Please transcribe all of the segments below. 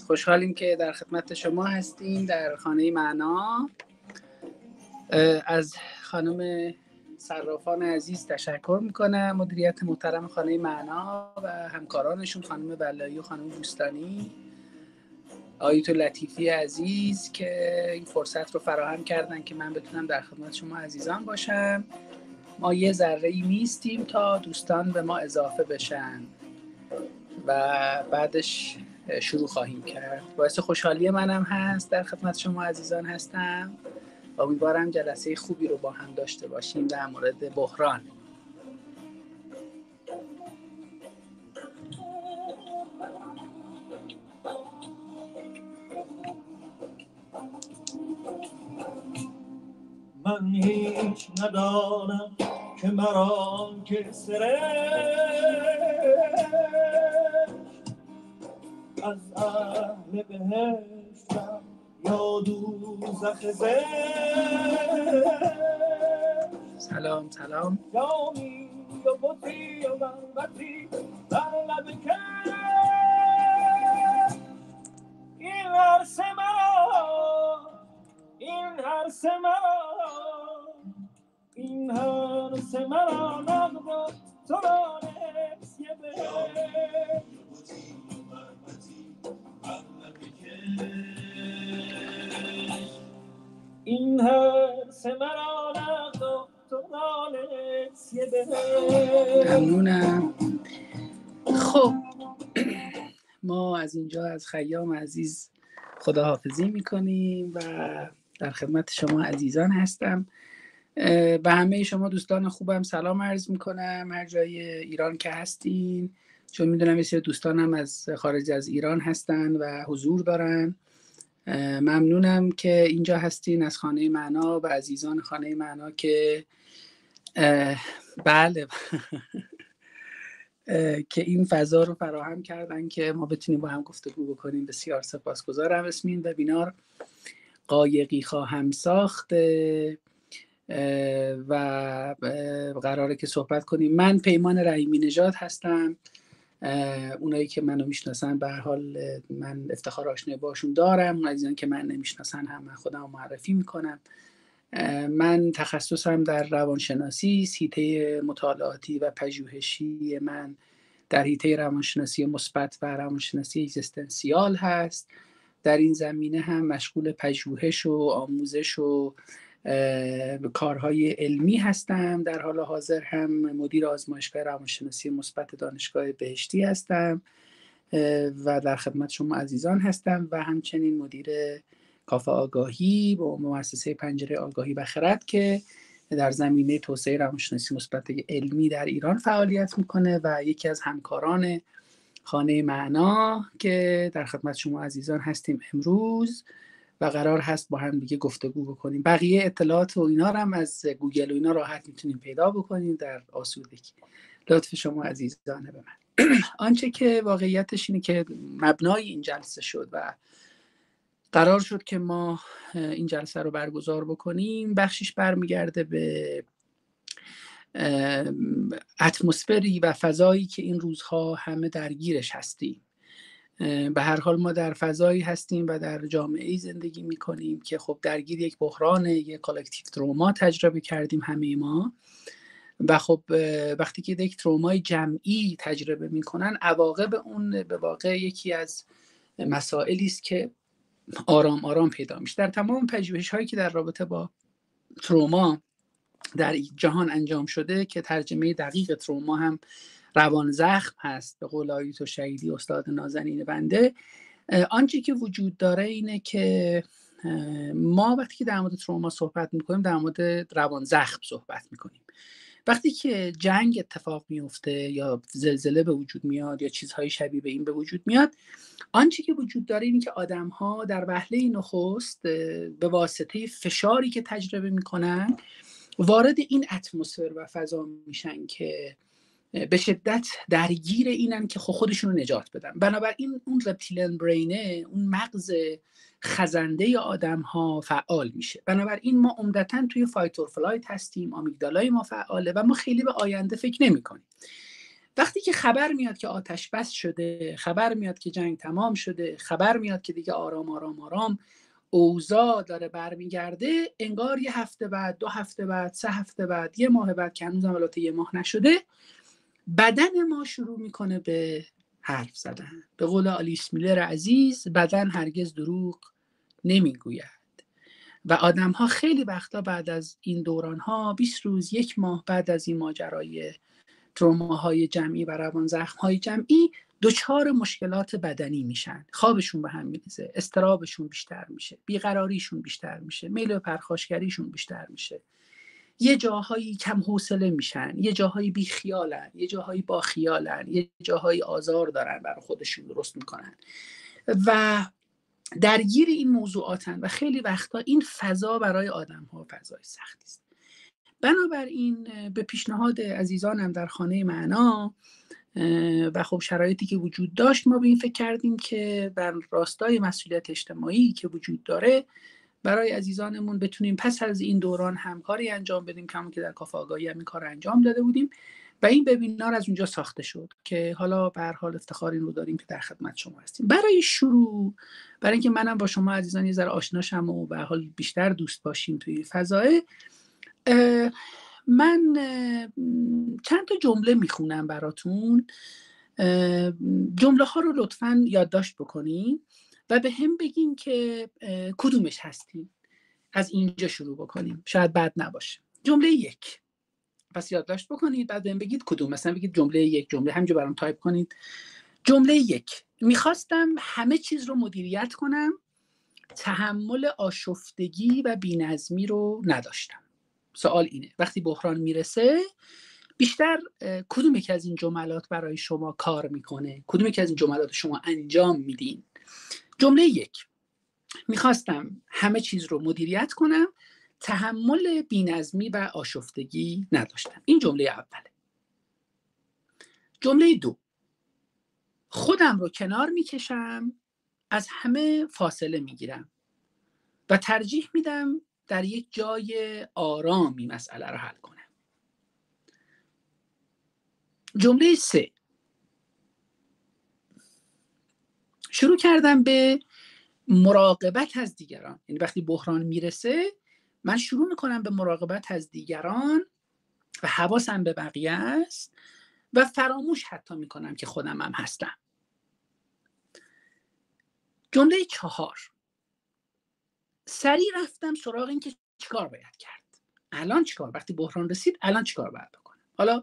خوشحالیم که در خدمت شما هستیم در خانه معنا. از خانم صرافان عزیز تشکر میکنم، مدیریت محترم خانه معنا و همکارانشون خانم بلایی و خانم بوستانی، آیت لطیفی عزیز که این فرصت رو فراهم کردن که من بتونم در خدمت شما عزیزان باشم. ما یه ذره‌ای نیستیم تا دوستان به ما اضافه بشن و بعدش شروع خواهیم کرد. باعث خوشحالی منم هست در خدمت شما عزیزان هستم. امیدوارم جلسه خوبی رو با هم داشته باشیم در مورد بحران. من هیچ ندانم که مرا که از اهل بهشتم یا دوزخ سلام جامی و بطی و منبتی در لب که این عرص مرا نقد تو را نسیه به این حرس مرا نقد تو را نسیه به. ممنونم. خب ما از اینجا از خیام عزیز خداحافظی میکنیم و در خدمت شما عزیزان هستم. به همه شما دوستان خوبم سلام عرض میکنم هر جای ایران که هستین، چون میدونم یه دوستانم از خارج از ایران هستن و حضور دارن. ممنونم که اینجا هستین از خانه معنا و عزیزان خانه معنا که بله که این فضا رو فراهم کردن که ما بتونیم با هم گفتگو بکنیم. بسیار سپاسگزارم. اسم این وبینار قایقی خواهم ساخت و قراره که صحبت کنیم. من پیمان رحیمی نژاد هستم. اونایی که منو میشناسن به هر حال من افتخار آشنایی باشون دارم. اون عزیزان که من نمیشناسن هم من خودم رو معرفی میکنم. من تخصصم در روانشناسی، حیطه مطالعاتی و پژوهشی من در حیطه روانشناسی مثبت و روانشناسی اگزیستانسیال هست. در این زمینه هم مشغول پژوهش و آموزش و کارهای علمی هستم. در حال حاضر هم مدیر آزمایشگاه روانشناسی مثبت دانشگاه بهشتی هستم و در خدمت شما عزیزان هستم و همچنین مدیر کافه آگاهی با مؤسسه پنجره آگاهی و خرد که در زمینه توسعه روانشناسی مثبت علمی در ایران فعالیت میکنه و یکی از همکاران خانه معنا که در خدمت شما عزیزان هستیم امروز و قرار هست با هم دیگه گفتگو بکنیم. بقیه اطلاعات و اینا رو هم از گوگل و اینا راحت میتونیم پیدا بکنیم در آسودگی. لطف شما عزیزانه به من. آنچه که واقعیتش اینه که مبنای این جلسه شد و قرار شد که ما این جلسه رو برگزار بکنیم، بخشش برمیگرده به اتمسفری و فضایی که این روزها همه درگیرش هستیم. به هر حال ما در فضایی هستیم و در جامعه‌ای زندگی می‌کنیم که خب درگیر یک بحران، یک کالکتیو تروما تجربه کردیم همه ما و خب وقتی که یک ترومای جمعی تجربه می‌کنن، عواقب اون به واقع یکی از مسائلی است که آرام آرام پیدا میشه. در تمام پژوهش‌هایی که در رابطه با تروما در جهان انجام شده که ترجمه دقیق تروما هم روان زخم هست به قول آیت شهیدی استاد نازنین بنده، آنچه که وجود داره اینه که ما وقتی که در مورد تروما صحبت میکنیم در مورد روان زخم صحبت میکنیم. وقتی که جنگ اتفاق میفته یا زلزله به وجود میاد یا چیزهای شبیه به این به وجود میاد، آنچه که وجود داره اینه که آدم‌ها در وهله نخست به واسطه فشاری که تجربه میکنن وارد این اتمسفر و فضا میشن که به شدت درگیر اینن که خودشون رو نجات بدن. بنابراین اون رپتیلین برینه، اون مغز خزنده آدم ها فعال میشه. بنابراین ما عمدتاً توی فایت اور فلایت هستیم، آمیگدالای ما فعاله و ما خیلی به آینده فکر نمی کنیم. وقتی که خبر میاد که آتش بس شده، خبر میاد که جنگ تمام شده، خبر میاد که دیگه آرام آرام آرام اوضاع داره برمیگرده، انگار یه هفته بعد، 2 هفته بعد، 3 هفته بعد، 1 ماه بعد که هنوزم البته 1 ماه نشده، بدن ما شروع میکنه به حرف زدن. به قول آلیس میلر عزیز، بدن هرگز دروغ نمیگوید. و آدم ها خیلی وقتا بعد از این دوران ها، 20 روز، 1 ماه بعد از این ماجرای تروماهای جمعی و روان زخم‌های جمعی، دچار مشکلات بدنی میشن. خوابشون به هم میریزه، اضطرابشون بیشتر میشه، بیقراریشون بیشتر میشه، میل به پرخاشگریشون بیشتر میشه، یه جاهایی کم حوصله میشن، یه جاهایی بی خیالن، یه جاهایی با خیالن، یه جاهایی آزار دارن برای خودشون درست میکنن و درگیر این موضوعاتن و خیلی وقتا این فضا برای آدم‌ها فضای سختی است. بنابراین به پیشنهاد عزیزانم در خانه معنا و خب شرایطی که وجود داشت، ما به این فکر کردیم که در راستای مسئولیت اجتماعی که وجود داره، برای عزیزانمون بتونیم پس از این دوران همکاری انجام بدیم، همون که در کافه آگاهی هم این کار انجام داده بودیم و این وبینار از اونجا ساخته شد که حالا به هر حال افتخار این رو داریم که در خدمت شما هستیم. برای شروع، برای اینکه منم با شما عزیزان یه ذره آشنا شم و به هر حال بیشتر دوست باشیم توی فضای، من چند تا جمله میخونم براتون. جمله ها رو لطفاً یادداشت بکنین و به هم بگین که کدومش هستین. از اینجا شروع بکنیم، شاید بد نباشه. جمله 1، پس یادداشت بکنید، بعد بهم بگید کدوم. مثلا بگید جمله 1، جمله همینجا برام تایپ کنید. جمله 1: میخواستم همه چیز رو مدیریت کنم، تحمل آشفتگی و بی‌نظمی رو نداشتم. سوال اینه، وقتی بحران میرسه بیشتر کدوم یکی از این جملات برای شما کار میکنه؟ کدوم یکی از این جملات شما انجام میدین؟ جمله 1: میخواستم همه چیز رو مدیریت کنم، تحمل بی‌نظمی و آشفتگی نداشتم. این جمله اوله. جمله 2: خودم رو کنار میکشم، از همه فاصله میگیرم و ترجیح میدم در یک جای آرامی مسئله رو حل کنم. جمله 3: شروع کردم به مراقبت از دیگران. یعنی وقتی بحران میرسه من شروع میکنم به مراقبت از دیگران و حواسم به بقیه است و فراموش حتی میکنم که خودم هم هستم. جمله 4: سریع رفتم سراغ این که چیکار باید کرد. الان چیکار؟ وقتی بحران رسید الان چیکار باید بکنم؟ حالا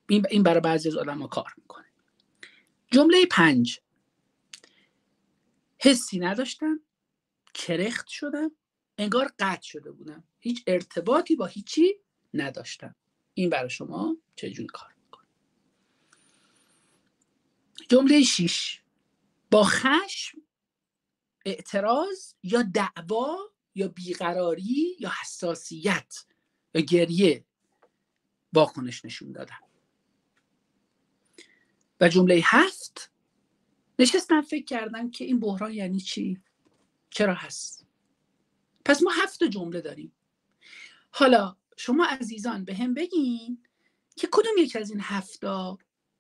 این برای بعضی از آدم‌ها کار میکنه. جمله 5: حسی نداشتم، کرخت شدم، انگار قطع شده بودم، هیچ ارتباطی با هیچی نداشتم. این برای شما چجوری کار میکنه؟ جمله 6: با خشم، اعتراض یا دعوا یا بیقراری یا حساسیت یا گریه واکنش نشون دادم. و جمله 7: نشستم فکر کردم که این بحران یعنی چی؟ چرا هست؟ پس ما 7 جمله داریم. حالا شما عزیزان به هم بگین که کدوم یک از این 7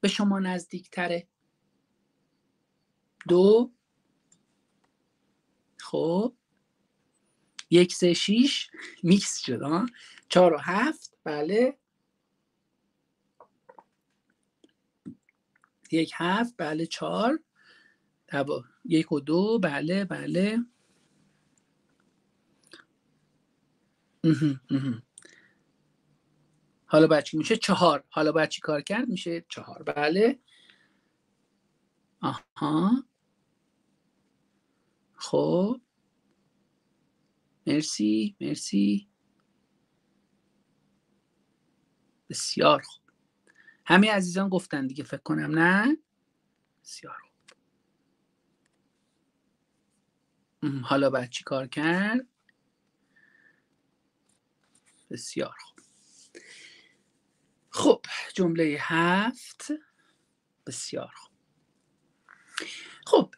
به شما نزدیک تره؟ 2 خب 1 3 6 میکس شد. 4 و 7 بله. 1 7 بله. 4 1 و 2 بله بله. حالا باید چی میشه؟ 4. حالا باید چی کار کرد؟ میشه 4 بله. آها خب مرسی مرسی، بسیار خوب. همه عزیزان گفتن دیگه فکر کنم، نه؟ بسیار خوب. حالا باید چی کار کرد؟ بسیار خوب. خب جمله 7 بسیار خوب. خب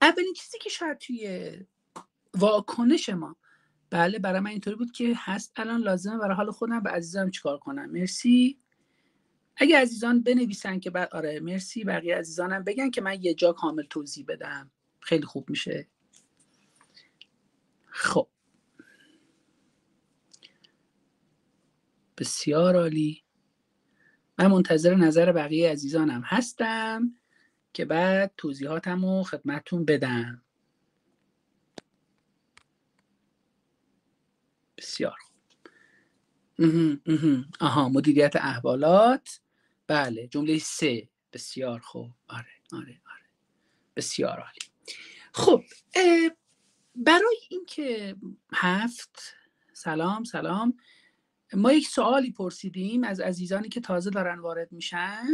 اولین چیزی که شاید توی واکنش ما، بله برای من اینطوری بود که هست الان لازمه برای حال خودم به عزیزم چیکار کنم. مرسی اگه عزیزان بنویسن که بعد آره مرسی، بقیه عزیزانم بگن که من یه جا کامل توضیح بدم، خیلی خوب میشه. خب بسیار عالی، من منتظر نظر بقیه عزیزانم هستم که بعد توضیحاتمو خدمتتون بدم. بسیار خوب. آها، مدیریت احوالات، بله جمله 3. بسیار خوب، آره بسیار عالی. خب برای اینکه 7 سلام ما یک سوالی پرسیدیم از عزیزانی که تازه دارن وارد میشن.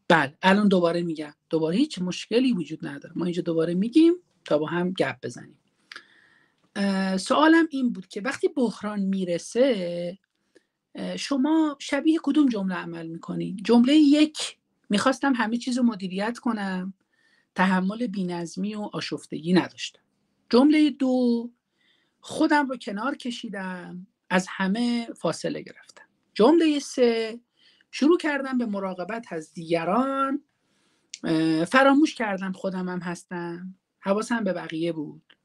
بله الان دوباره میگم، دوباره هیچ مشکلی وجود نداره، ما اینجا دوباره میگیم تا با هم گپ بزنیم. سوالم این بود که وقتی بحران میرسه شما شبیه کدوم جمله عمل میکنی؟ جمله 1 میخواستم همه چیز رو مدیریت کنم، تحمل بی‌نظمی و آشفتگی نداشتم. جمله 2 خودم رو کنار کشیدم، از همه فاصله گرفتم. جمله 3 شروع کردم به مراقبت از دیگران، فراموش کردم خودم هم هستم، حواسم به بقیه بود.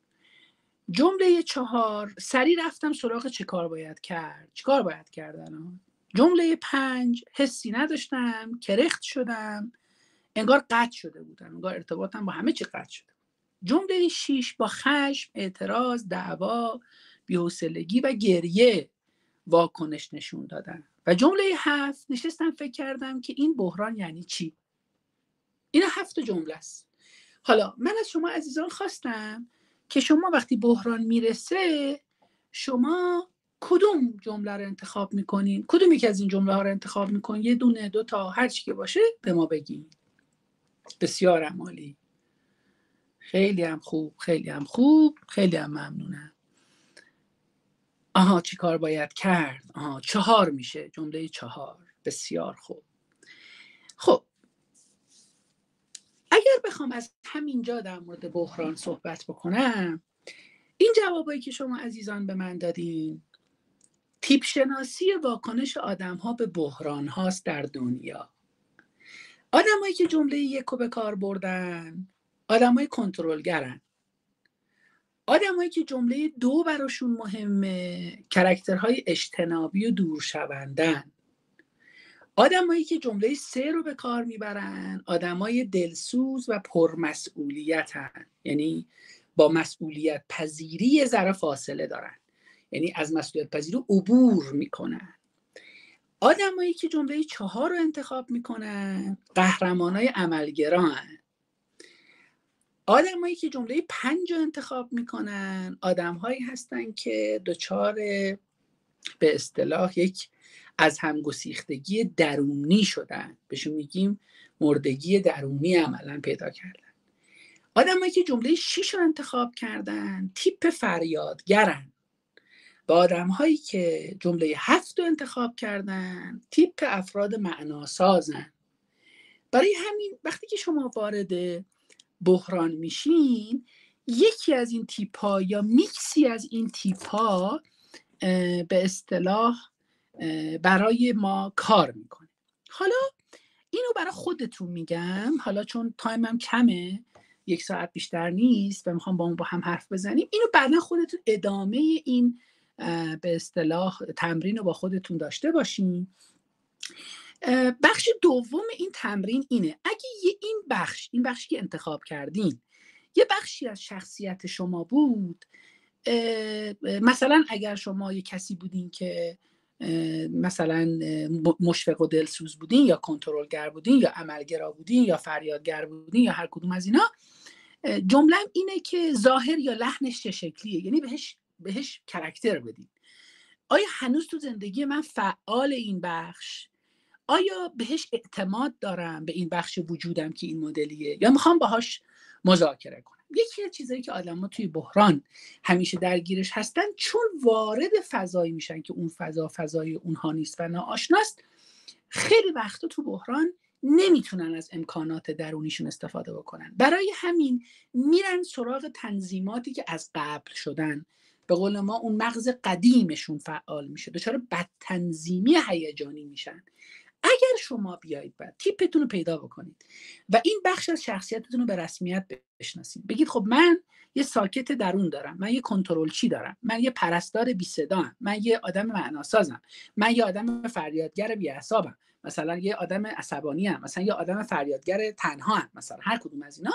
جمله 4 سریع رفتم سراغ چه کار باید کرد، چه کار باید کردن. جمله 5 حسی نداشتم، کرخت شدم، انگار قطع شده بودم، انگار ارتباطم با همه چی قطع شده. جمله 6 با خشم، اعتراض، دعوا، بی‌حوصلگی و گریه واکنش نشون دادم. و جمله 7 نشستم فکر کردم که این بحران یعنی چی. این 7 جمله است. حالا من از شما عزیزان خواستم که شما وقتی بحران میرسه شما کدوم جمله رو انتخاب میکنین؟ کدوم یکی از این جمله ها رو انتخاب میکنین؟ 1 دونه، 2 تا، هر چی که باشه به ما بگین. بسیار عالی، خیلی هم خوب، خیلی هم خوب، خیلی هم ممنونم. آها چی کار باید کرد؟ 4 میشه، جمله 4. بسیار خوب. خب اگر بخوام از همینجا در مورد بحران صحبت بکنم، این جوابایی که شما عزیزان به من دادین تیپ شناسی واکنش آدم ها به بحران هاست در دنیا. آدمایی که جمله 1 رو به کار بردن آدمای کنترلگرن. آدمایی که جمله 2 براشون مهمه کاراکترهای اجتنابی و دورشوندن. آدمایی که جمله 3 رو به کار میبرن آدمای دلسوز و پرمسئولیتن، یعنی با مسئولیت پذیری یه ذره فاصله دارن، یعنی از مسئولیت پذیری عبور میکنن. آدمایی که جمله 4 رو انتخاب میکنن قهرمانای عملگران. آدمایی که جمله 5 رو انتخاب میکنن آدمهایی هستن که دچار به اصطلاح یک از همگسیختگی درونی شدن، بهشون میگیم مردگی درونی عملا پیدا کردن. آدمایی که جمله 6 رو انتخاب کردن تیپ فریادگرن و آدمهایی که جمله 7 رو انتخاب کردن تیپ افراد معناسازن. برای همین وقتی که شما وارد بحران میشین یکی از این تیپ ها یا میکسی از این تیپ ها به اصطلاح برای ما کار میکنه. حالا اینو برای خودتون میگم، حالا چون تایمم کمه 1 ساعت بیشتر نیست و میخوام با هم حرف بزنیم، اینو بعدا خودتون ادامه این به اصطلاح تمرین رو با خودتون داشته باشین. بخش دوم این تمرین اینه اگه این بخشی که انتخاب کردین یه بخشی از شخصیت شما بود، مثلا اگر شما یه کسی بودین که مثلا مشفق و دلسوز بودین یا کنترلگر بودین یا عملگرا بودین یا فریادگر بودین یا هر کدوم از اینا، جمله‌ام اینه که ظاهر یا لحنش چه شکلیه، یعنی بهش کاراکتر بدین. آیا هنوز تو زندگی من فعال این بخش؟ آیا بهش اعتماد دارم به این بخش وجودم که این مدلیه یا میخوام باهاش مذاکره کنم؟ یکی از چیزایی که آدم‌ها توی بحران همیشه درگیرش هستن چون وارد فضایی میشن که اون فضای اونها نیست و ناآشناست، خیلی وقتا تو بحران نمیتونن از امکانات درونیشون استفاده بکنن. برای همین میرن سراغ تنظیماتی که از قبل شدن، به قول ما اون مغز قدیمشون فعال میشه، دچار بدتنظیمی هیجانی میشن. اگر شما بیایید بعد تیپتون رو پیدا بکنید و این بخش از شخصیتتون رو به رسمیت بشناسید، بگید خب من یه ساکت درون دارم، من یه کنترلچی دارم، من یه پرستار بی صدام، من یه آدم معناسازم، من یه آدم فریادگر بی اعصابم، مثلا یه آدم عصبانی ام، مثلا یه آدم فریادگر تنها ام، مثلا هر کدوم از اینا.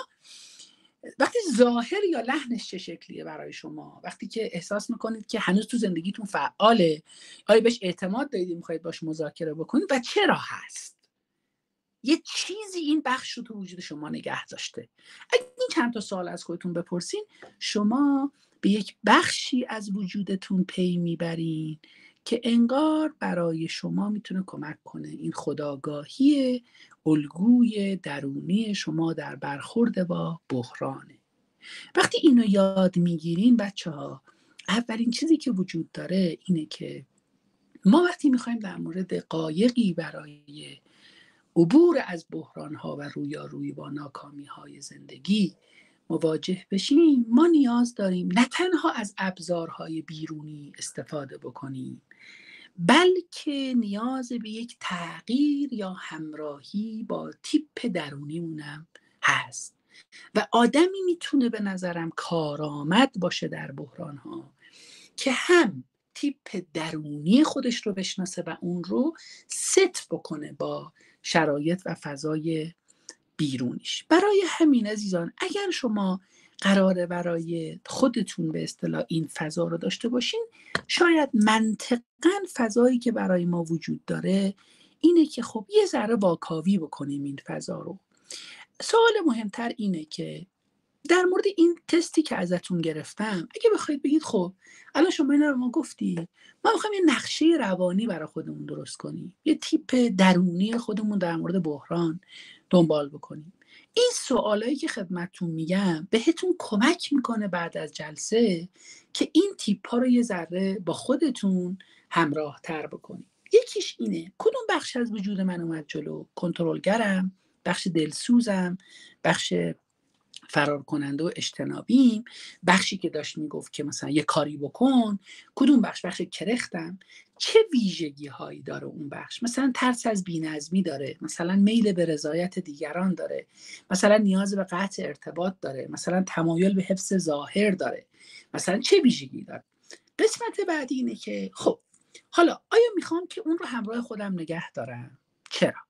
وقتی ظاهر یا لحنش چه شکلیه برای شما، وقتی که احساس میکنید که هنوز تو زندگیتون فعاله، آیا بهش اعتماد دارید، میخواید باش مذاکره بکنید و چرا هست، یه چیزی این بخش رو تو وجود شما نگه داشته. اگه این چند تا سوال از خودتون بپرسین، شما به یک بخشی از وجودتون پی میبرین که انگار برای شما میتونه کمک کنه. این خودآگاهی الگوی درونی شما در برخورد با بحرانه. وقتی اینو یاد میگیرین بچه‌ها، اولین چیزی که وجود داره اینه که ما وقتی میخوایم در مورد قایقی برای عبور از بحران‌ها و رویارویی با ناکامی‌های زندگی مواجه بشیم، ما نیاز داریم نه تنها از ابزارهای بیرونی استفاده بکنیم، بلکه نیاز به یک تغییر یا همراهی با تیپ درونیمونم هست. و آدمی میتونه به نظرم کارآمد باشه در بحران‌ها که هم تیپ درونی خودش رو بشناسه و اون رو ست بکنه با شرایط و فضای بیرونیش. برای همین عزیزان، اگر شما قراره برای خودتون به اصطلاح این فضا رو داشته باشین، شاید منطقاً فضایی که برای ما وجود داره اینه که خب یه ذره واکاوی بکنیم این فضا رو. سوال مهمتر اینه که در مورد این تستی که ازتون گرفتم، اگه بخواید بگید خب الان شما اینا رو ما گفتی، ما میخوایم یه نقشه روانی برای خودمون درست کنیم، یه تیپ درونی خودمون در مورد بحران دنبال بکنیم. این سوالایی که خدمتتون میگم بهتون کمک میکنه بعد از جلسه که این تیپ ها رو یه ذره با خودتون همراه تر بکنید. یکیش اینه کدوم بخش از وجود من اومد جلو؟ کنترلگرم، بخش دلسوزم، بخش فرار کننده و اجتنابیم، بخشی که داشت میگفت که مثلا یه کاری بکن، کدوم بخش کرختم، چه ویژگی هایی داره اون بخش؟ مثلا ترس از بی‌نظمی داره، مثلا میل به رضایت دیگران داره، مثلا نیاز به قطع ارتباط داره، مثلا تمایل به حفظ ظاهر داره، مثلا چه ویژگی داره؟ قسمت بعدی اینه که خب حالا آیا میخوام که اون رو همراه خودم نگه دارم؟ چرا؟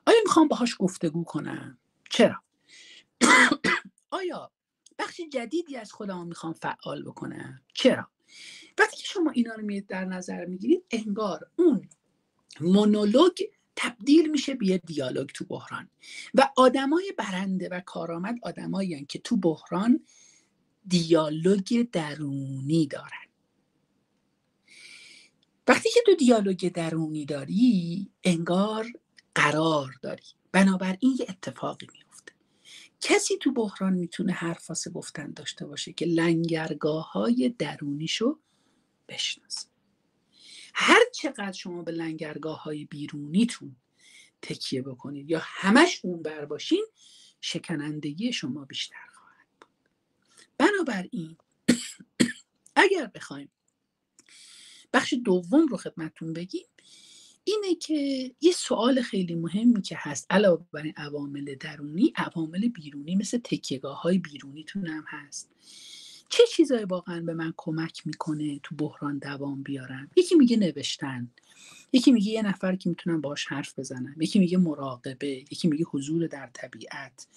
آیا میخوام باهاش گفتگو کنم؟ چرا؟ آیا بخش جدیدی از خودم میخوام فعال بکنم؟ چرا؟ وقتی که شما اینا رو در نظر میگیرید، انگار اون مونولوگ تبدیل میشه به یه دیالوگ تو بحران. و آدمای برنده و کارآمد آدمایی هستند که تو بحران دیالوگ درونی دارن. وقتی که تو دیالوگ درونی داری، انگار قرار داری. بنابراین یه اتفاقی میفته. کسی تو بحران میتونه حرف واسه گفتن داشته باشه که لنگرگاه‌های درونیشو بشناسه. هر چقدر شما به لنگرگاه‌های بیرونیتون تکیه بکنید یا همش اونور باشین، شکنندگی شما بیشتر خواهد بود. بنابراین اگر بخوایم بخش دوم رو خدمتتون بگیم، اینه که یه سوال خیلی مهمی که هست علاوه بر این عوامل درونی، عوامل بیرونی مثل تکیه‌گاه‌های بیرونیتون هم هست. چه چیزایی واقعا به من کمک میکنه تو بحران دوام بیارم؟ یکی میگه نوشتن، یکی میگه یه نفر که میتونم باهاش حرف بزنم، یکی میگه مراقبه، یکی میگه حضور در طبیعت،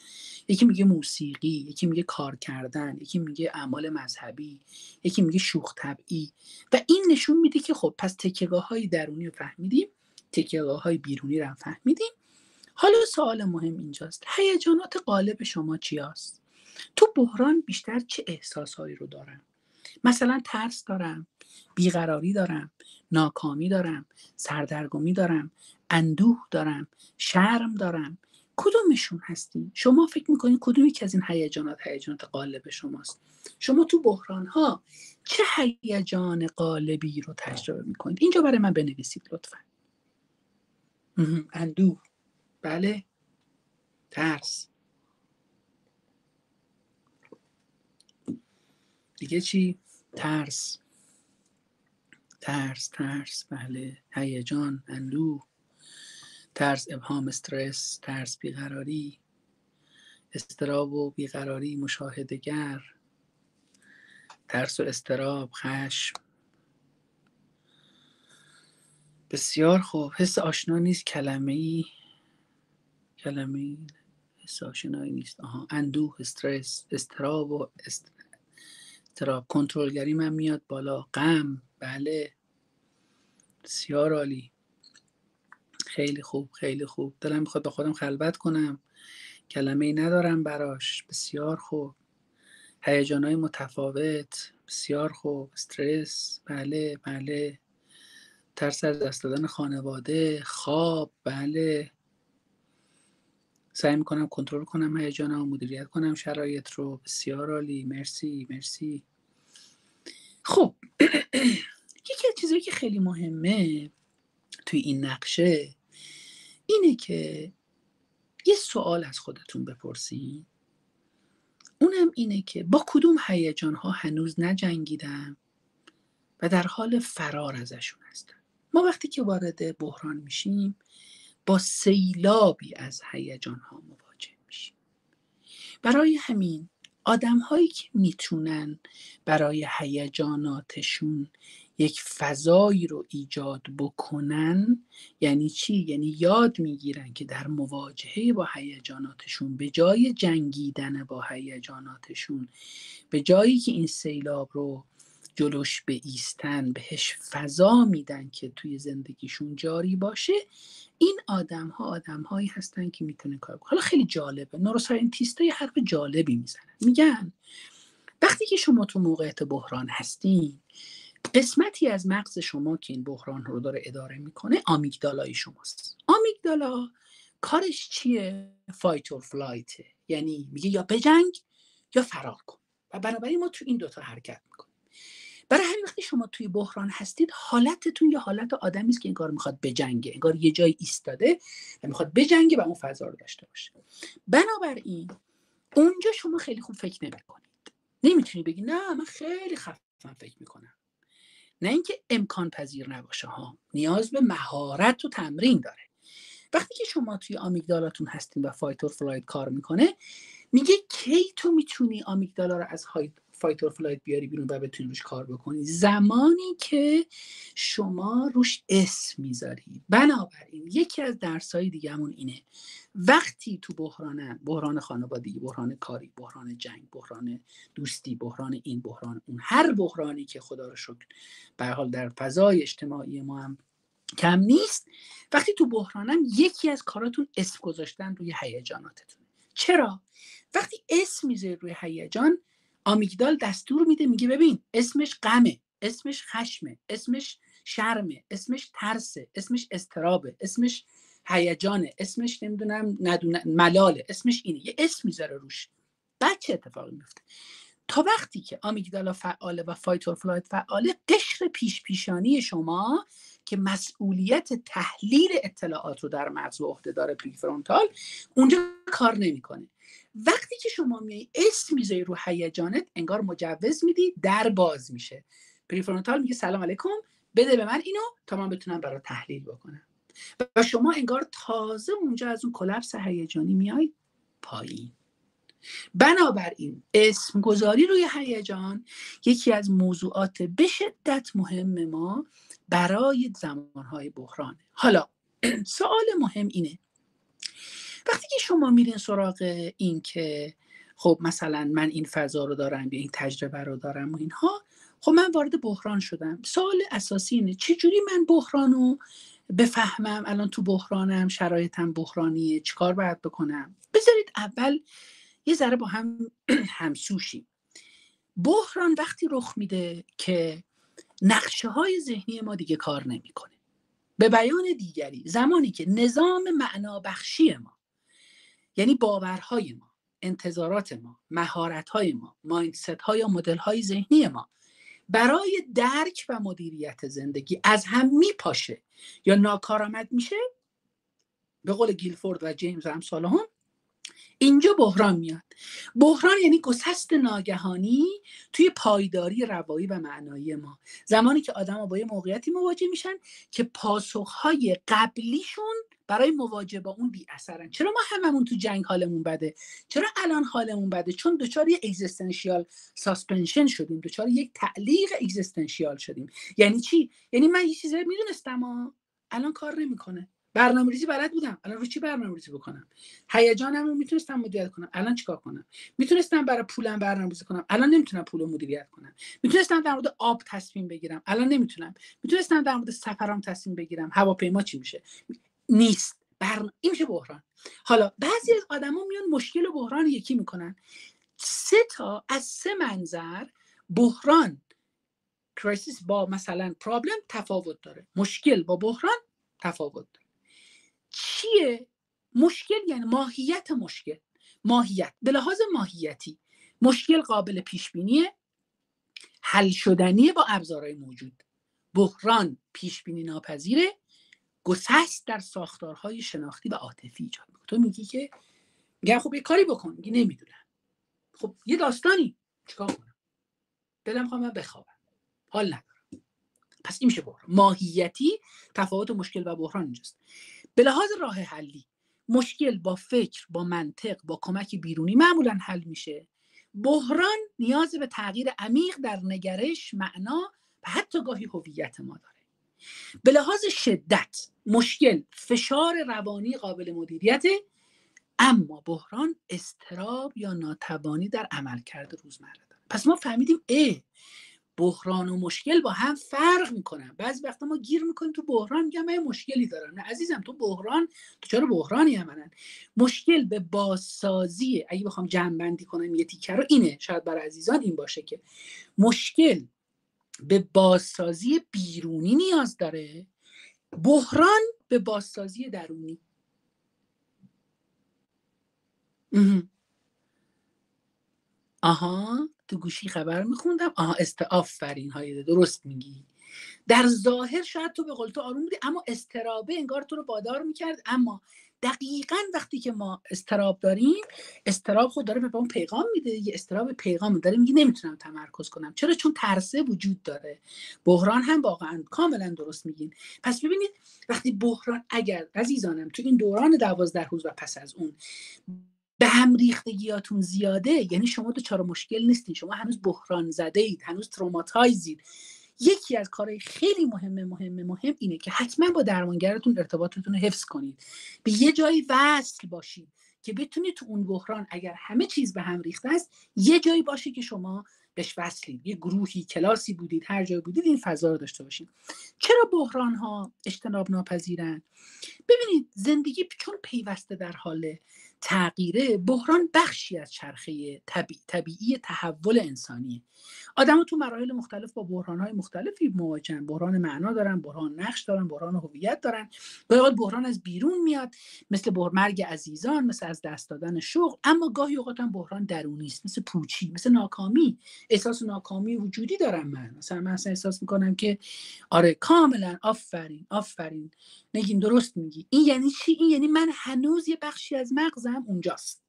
یکی میگه موسیقی، یکی میگه کار کردن، یکی میگه اعمال مذهبی، یکی میگه شوخ طبعی. و این نشون میده که خب پس تکیه‌گاه‌های درونی رو فهمیدیم، تکیه‌گاه‌های بیرونی رو هم فهمیدیم. حالا سوال مهم اینجاست، هیجانات غالب شما چی هست؟ تو بحران بیشتر چه احساسهایی رو دارم؟ مثلا ترس دارم، بیقراری دارم، ناکامی دارم، سردرگمی دارم، اندوه دارم، شرم دارم. کدومشون هستین؟ شما فکر میکنین کدومی که از این هیجانات غالب شماست؟ شما تو بحران ها چه هیجان غالبی رو تجربه میکنید؟ اینجا برای من بنویسید لطفا. اندوه، بله. ترس، دیگه چی؟ ترس، بله، هیجان، اندوه، ترس، ابهام، استرس، ترس، بیقراری، اضطراب و بیقراری، مشاهده‌گر، ترس و اضطراب، خشم. بسیار خوب. حس آشنا نیست، کلمه‌ای حس آشنایی نیست. اندوه، استرس، اضطراب و اضطراب، کنترلگری من میاد بالا، غم، بله، بسیار عالی، خیلی خوب. دلم میخواد با خودم خلوت کنم، کلمه‌ای ندارم براش. بسیار خوب. هیجان‌های متفاوت، بسیار خوب. استرس، بله. ترس از دست دادن خانواده، خواب، بله. سعی میکنم کنترل کنم هیجانم، مدیریت کنم شرایط رو. بسیار عالی، مرسی. خب یکی از چیزایی که خیلی مهمه توی این نقشه اینه که یه سوال از خودتون بپرسین، اونم اینه که با کدوم هیجان‌ها هنوز نجنگیدم و در حال فرار ازشون هستم. ما وقتی که وارد بحران میشیم با سیلابی از هیجان‌ها مواجه میشیم. برای همین آدم‌هایی که میتونن برای هیجاناتشون یک فضایی رو ایجاد بکنن، یعنی چی؟ یعنی یاد میگیرن که در مواجهه با هیجاناتشون به جای جنگیدن با هیجاناتشون، به جایی که این سیلاب رو جلوش بایستن، بهش فضا میدن که توی زندگیشون جاری باشه. این آدم‌هایی هستن که میتونه کار کنن. حالا خیلی جالبه، نوروساینتیست‌ها یه حرف جالبی میزنن، میگن وقتی که شما تو موقعیت بحران هستین، قسمتی از مغز شما که این بحران رو داره اداره میکنه آمیگدالای شماست. آمیگدالا کارش چیه؟ فایت اور فلایته، یعنی میگه یا بجنگ یا فرار کن، و بنابراین ما تو این دوتا حرکت میکنیم. برای همین وقتی شما توی بحران هستید، حالتتون یه حالت آدمی است که انگار میخواد بجنگه، انگار یه جای ایستاده و میخواد بجنگه و اون فضا رو داشته باشه. بنابراین اونجا شما خیلی خوب فکر نمی‌کنید. نمیتونی بگی نه من خیلی خفن فکر میکنم. نه اینکه امکان پذیر نباشه ها، نیاز به مهارت و تمرین داره. وقتی که شما توی آمیگدالاتون هستین و فایت اور فلایت کار میکنه، میگه کی تو میتونی آمیگدالا رو از فایت اور فلایت بیاری بیرون و بتونی روش کار بکنی؟ زمانی که شما روش اسم میذاری. بنابراین یکی از درسای دیگه‌مون اینه، وقتی تو بحران خانوادگی، بحران کاری، بحران جنگ، بحران دوستی، بحران این، بحران اون، هر بحرانی که خدا رو شکر به هر حال در فضای اجتماعی ما هم کم نیست، وقتی تو بحرانم یکی از کاراتون اسم گذاشتن روی هیجاناتتون. چرا؟ وقتی اسم میذاری روی هیجان، آمیگدال دستور میده، میگه ببین اسمش غمه، اسمش خشمه، اسمش شرمه، اسمش ترسه، اسمش اضطرابه، اسمش هیجانه، اسمش نمیدونم ملاله، اسمش اینه. یه اسم میذاره روش. بعد چه اتفاقی میفته؟ تا وقتی که آمیگدالا فعاله و فایت اور فلایت فعاله، قشر پیشانی شما که مسئولیت تحلیل اطلاعات رو در مغز به عهده داره، پریفرونتال، اونجا کار نمیکنه. وقتی که شما میای اسم میذاری رو هیجانت، انگار مجوز میدی، در باز میشه. پریفرونتال میگه سلام علیکم، بده به من اینو تا من بتونم برای تحلیل بکنم. و شما انگار تازه اونجا از اون کلپس هیجانی میای پایین. بنابراین اسم گذاری روی هیجان یکی از موضوعات به شدت مهم ما برای زمانهای بحرانه. حالا سوال مهم اینه، وقتی که شما میرین سراغ این که خب مثلا من این فضا رو دارم یا این تجربه رو دارم و اینها، خب من وارد بحران شدم، سوال اساسی اینه چجوری من بحران رو بفهمم؟ الان تو بحرانم، شرایطم بحرانیه، چیکار باید بکنم؟ بذارید اول یه ذره با هم همسوشیم. بحران وقتی رخ میده که نقشه های ذهنی ما دیگه کار نمیکنه. به بیان دیگری، زمانی که نظام معنابخشی ما، یعنی باورهای ما، انتظارات ما، مهارت‌های ما، مایندست ها یا مدل‌های ذهنی ما برای درک و مدیریت زندگی از هم میپاشه یا ناکارآمد میشه، به قول گیلفورد و جیمز و امثال هم، اینجا بحران میاد. بحران یعنی گسست ناگهانی توی پایداری روایی و معنایی ما، زمانی که آدم‌ها با یه موقعیتی مواجه میشن که پاسخهای قبلیشون برای مواجهه با اون بی اثرن. چرا ما هممون تو جنگ حالمون بده؟ چرا الان حالمون بده؟ چون دچار یه اگزیستانشیال ساسپنشن شدیم، دچار یک تعلیق اگزیستانشیال شدیم. یعنی چی؟ یعنی من یه چیزی میدونستم الان کار نمیکنه. برنامه‌ریزی بلد بودم، الان رو چی برنامه‌ریزی بکنم؟ هیجانم رو میتونستم مدیریت کنم، الان چیکار کنم؟ میتونستم برای پولم برنامه‌ریزی کنم، الان نمیتونم پولو مدیریت کنم. میتونستم در مورد آب تصمیم بگیرم، الان نمیتونم. میتونستم در مورد سفرام تصمیم بگیرم، هواپیما چی میشه؟ نیست. این میشه بحران. حالا بعضی از آدما میان مشکل و بحران یکی میکنن. از سه منظر بحران کرایسیس با مثلا پرابلم تفاوت داره، مشکل با بحران تفاوت داره. چیه مشکل؟ یعنی ماهیت مشکل. ماهیت به لحاظ ماهیتی مشکل قابل پیش بینیه، حل شدنیه با ابزارهای موجود. بحران پیش بینی ناپذیره، گسست در ساختارهای شناختی و عاطفی ایجاد میکنه. تو میگی که میگم خب یه کاری بکن، میگی نمیدونم. خب یه داستانی چیکار کنم؟ دلم خواهم من بخوابم، حال ندارم. پس این میشه بحران. ماهیتی تفاوت مشکل و بحران اینجاست. به لحاظ راه حلی مشکل با فکر، با منطق، با کمک بیرونی معمولا حل میشه. بحران نیاز به تغییر عمیق در نگرش، معنا و حتی گاهی هویت ما داره. به لحاظ شدت مشکل فشار روانی قابل مدیریته، اما بحران اضطراب یا ناتوانی در عملکرد روزمره داره. پس ما فهمیدیم بحران و مشکل با هم فرق میکنن. بعضی وقتا ما گیر میکنیم تو بحران، میگم من مشکلی دارم. نه عزیزم، تو چرا بحرانی عملاً مشکل به بازسازی، اگه بخوام جمع بندی کنم یه تیکه رو، اینه شاید برای عزیزان این باشه که مشکل به بازسازی بیرونی نیاز داره، بحران به بازسازی درونی. آها تو گوشی خبر میخوندم. آفرین، های درست میگی. در ظاهر شاید تو به قول تو آروم بودی، اما اضطرابه انگار تو رو وادار میکرد. اما دقیقاً وقتی که ما اضطراب داریم، اضطراب خود داره به اون پیغام میده. یه اضطراب پیغام داره میگه نمیتونم تمرکز کنم. چرا؟ چون ترسه وجود داره. بحران هم واقعاً کاملا درست میگین. پس ببینید وقتی بحران، اگر عزیزانم تو این دوران 12 روز و پس از اون به هم ریختگیاتون زیاده، یعنی شما دچار مشکل نیستین، شما هنوز بحران زده اید، هنوز تروماتایزید. یکی از کارهای خیلی مهم اینه که حتما با درمانگرتون ارتباطتون رو حفظ کنید، به یه جایی وصل باشید که بتونید تو اون بحران، اگر همه چیز به هم ریخته است، یه جایی باشه که شما بهش وصلید، یه گروهی، کلاسی بودید، هر جایی بودید، این فضا رو داشته باشید. چرا بحران ها اجتناب ناپذیرن؟ ببینید زندگی چون پیوسته در حال تغییره، بحران بخشی از چرخه طبیعی تحول انسانیه. آدم‌ها تو مراحل مختلف با بحران‌های مختلفی مواجهن. بحران معنا دارن، بحران نقش دارن، بحران هویت دارن. گاهی اوقات بحران از بیرون میاد، مثل مرگ عزیزان، مثل از دست دادن شغل. اما گاهی اوقات هم بحران درونی است، مثل پوچی، مثل ناکامی. احساس ناکامی وجودی دارم من. مثلا احساس میکنم که آره کاملا آفرین نگین درست میگی. این یعنی چی؟ این یعنی من هنوز یه بخشی از مغزم اونجاست،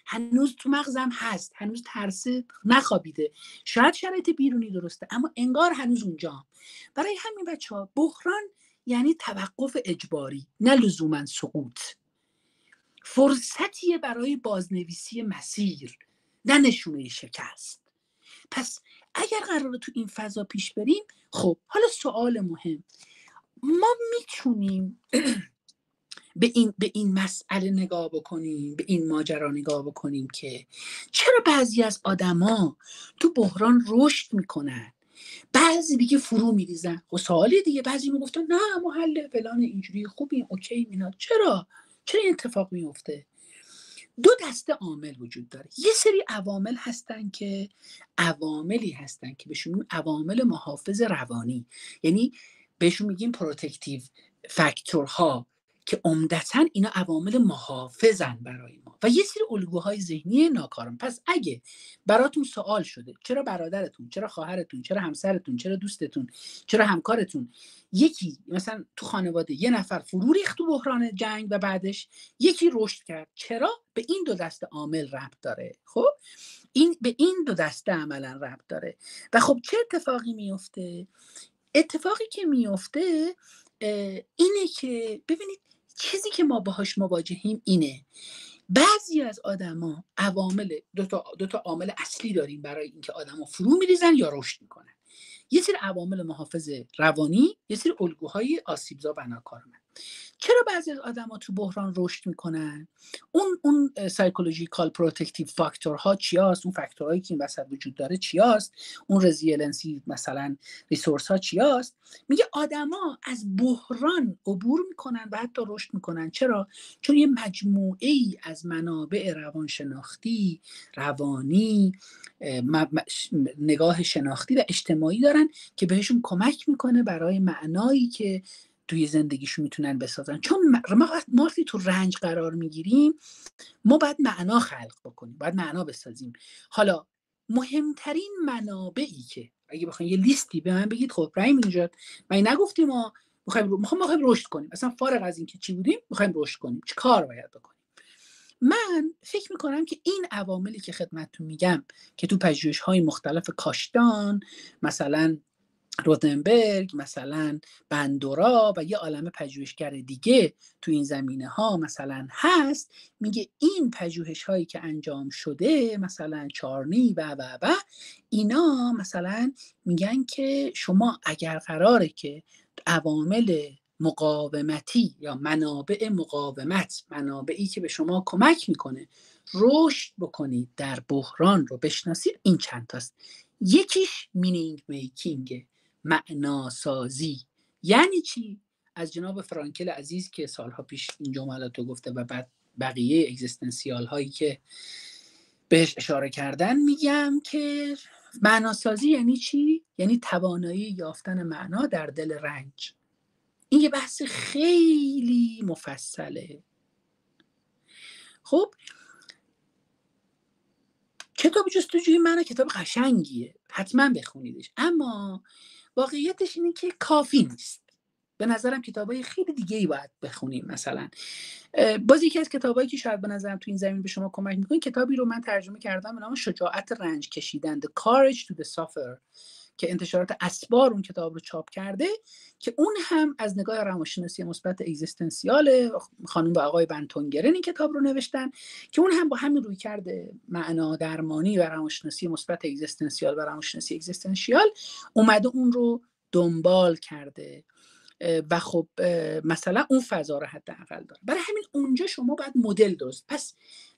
هنوز تو مغزم هست، هنوز ترسه نخوابیده. شاید شرایط بیرونی درسته اما انگار هنوز اونجا. برای همین بچه‌ها بحران یعنی توقف اجباری، نه لزوما سقوط. فرصتیه برای بازنویسی مسیر، نه نشونه شکست. پس اگر قراره تو این فضا پیش بریم، خب حالا سوال مهم، ما میتونیم به این مسئله نگاه بکنیم، به این ماجرا نگاه بکنیم که چرا بعضی از آدما تو بحران رشد میکنن، بعضی دیگه فرو میریزن. و سوالی دیگه، بعضی میگفتن نه ما حل فلان اینجوری خوبیم اوکی اینا. چرا این اتفاق میفته؟ دو دسته عامل وجود داره. یه سری عوامل هستن که عواملی هستن که بهشون عوامل محافظ روانی، یعنی بهشون میگیم پروتکتیو فاکتورها، که عمدتاً اینا عوامل محافظن برای ما و یه سری الگوهای ذهنی ناکارم. پس اگه براتون سوال شده چرا برادرتون، چرا خواهرتون، چرا همسرتون، چرا دوستتون، چرا همکارتون، یکی مثلا تو خانواده یه نفر فرو ریخت تو بحران جنگ و بعدش یکی رشد کرد، چرا؟ به این دو دسته عامل ربط داره. خب این به این دو دسته عملا ربط داره. و خب چه اتفاقی میفته؟ اتفاقی که میفته اینه که ببینید چیزی که ما باهاش مواجهیم اینه، بعضی از آدما عوامل دو تا عامل اصلی داریم برای اینکه آدما فرو میریزن یا رشد میکنن. یه سری عوامل محافظ روانی، یه سری الگوهای آسیبزا و ناکارآمد. چرا بعضی از آدما تو بحران رشد میکنن؟ اون سایکولوژیکال پروتکتیو فاکتورها چیاست؟ اون فاکتورهایی که این وسط وجود داره چیاست؟ اون رزیلنسی مثلا ریسورس ها چیاست؟ میگه آدما از بحران عبور میکنن و حتی رشد میکنن. چرا؟ چون یه مجموعه ای از منابع روانشناختی، روانی، نگاه شناختی و اجتماعی دارن که بهشون کمک میکنه برای معنایی که توی زندگیشون میتونن بسازن. چون ما وقتی تو رنج قرار میگیریم ما باید معنا خلق بکنیم، باید معنا بسازیم. حالا مهمترین منابعی که اگه بخواید یه لیستی به من بگید، خب رحیم اینجا من نگفتیم ما میخوایم رشد کنیم، اصلا فارغ از این که چی بودیم میخوایم رشد کنیم، چه کار باید بکنیم؟ من فکر میکنم که این عواملی که خدمتتون میگم که تو پژوهش‌های مختلف کاشتان، مثلا روتنبرگ، مثلا بندورا و یه عالمه پژوهشگر دیگه تو این زمینه ها مثلا هست، میگه این پژوهش هایی که انجام شده مثلا چارنی و اینا مثلا میگن که شما اگر قراره که عوامل مقاومتی یا منابع مقاومت، منابعی که به شما کمک میکنه رشد بکنید در بحران رو بشناسید، این چند تاست. یکیش مینینگ میکینگ، معناسازی. یعنی چی؟ از جناب فرانکل عزیز که سالها پیش این جملات رو گفته و بعد بقیه اگزیستنسیال هایی که بهش اشاره کردن میگم که معناسازی یعنی چی؟ یعنی توانایی یافتن معنا در دل رنج. این یه بحث خیلی مفصله. خب کتاب جستجوی معنا کتاب قشنگیه، حتما بخونیدش، اما واقعیتش اینه که کافی نیست. به نظرم کتابای خیلی دیگه‌ای باید بخونیم. مثلا باز یکی از کتابایی که شاید به نظرم تو این زمین به شما کمک می‌کنه، کتابی رو من ترجمه کردم به نام شجاعت رنج کشیدن، The Courage to the Suffer، که انتشارات اسبار اون کتاب رو چاپ کرده، که اون هم از نگاه روانشناسی مثبت اگزیستانسیال خانم و آقای بنتونگرن این کتاب رو نوشتن، که اون هم با همین روی کرده معنا درمانی و روانشناسی مثبت اگزیستانسیال و روانشناسی اگزیستانسیال اومده اون رو دنبال کرده و خب مثلا اون فضا رو حداقل داره. برای همین اونجا شما باید مدل درست. پس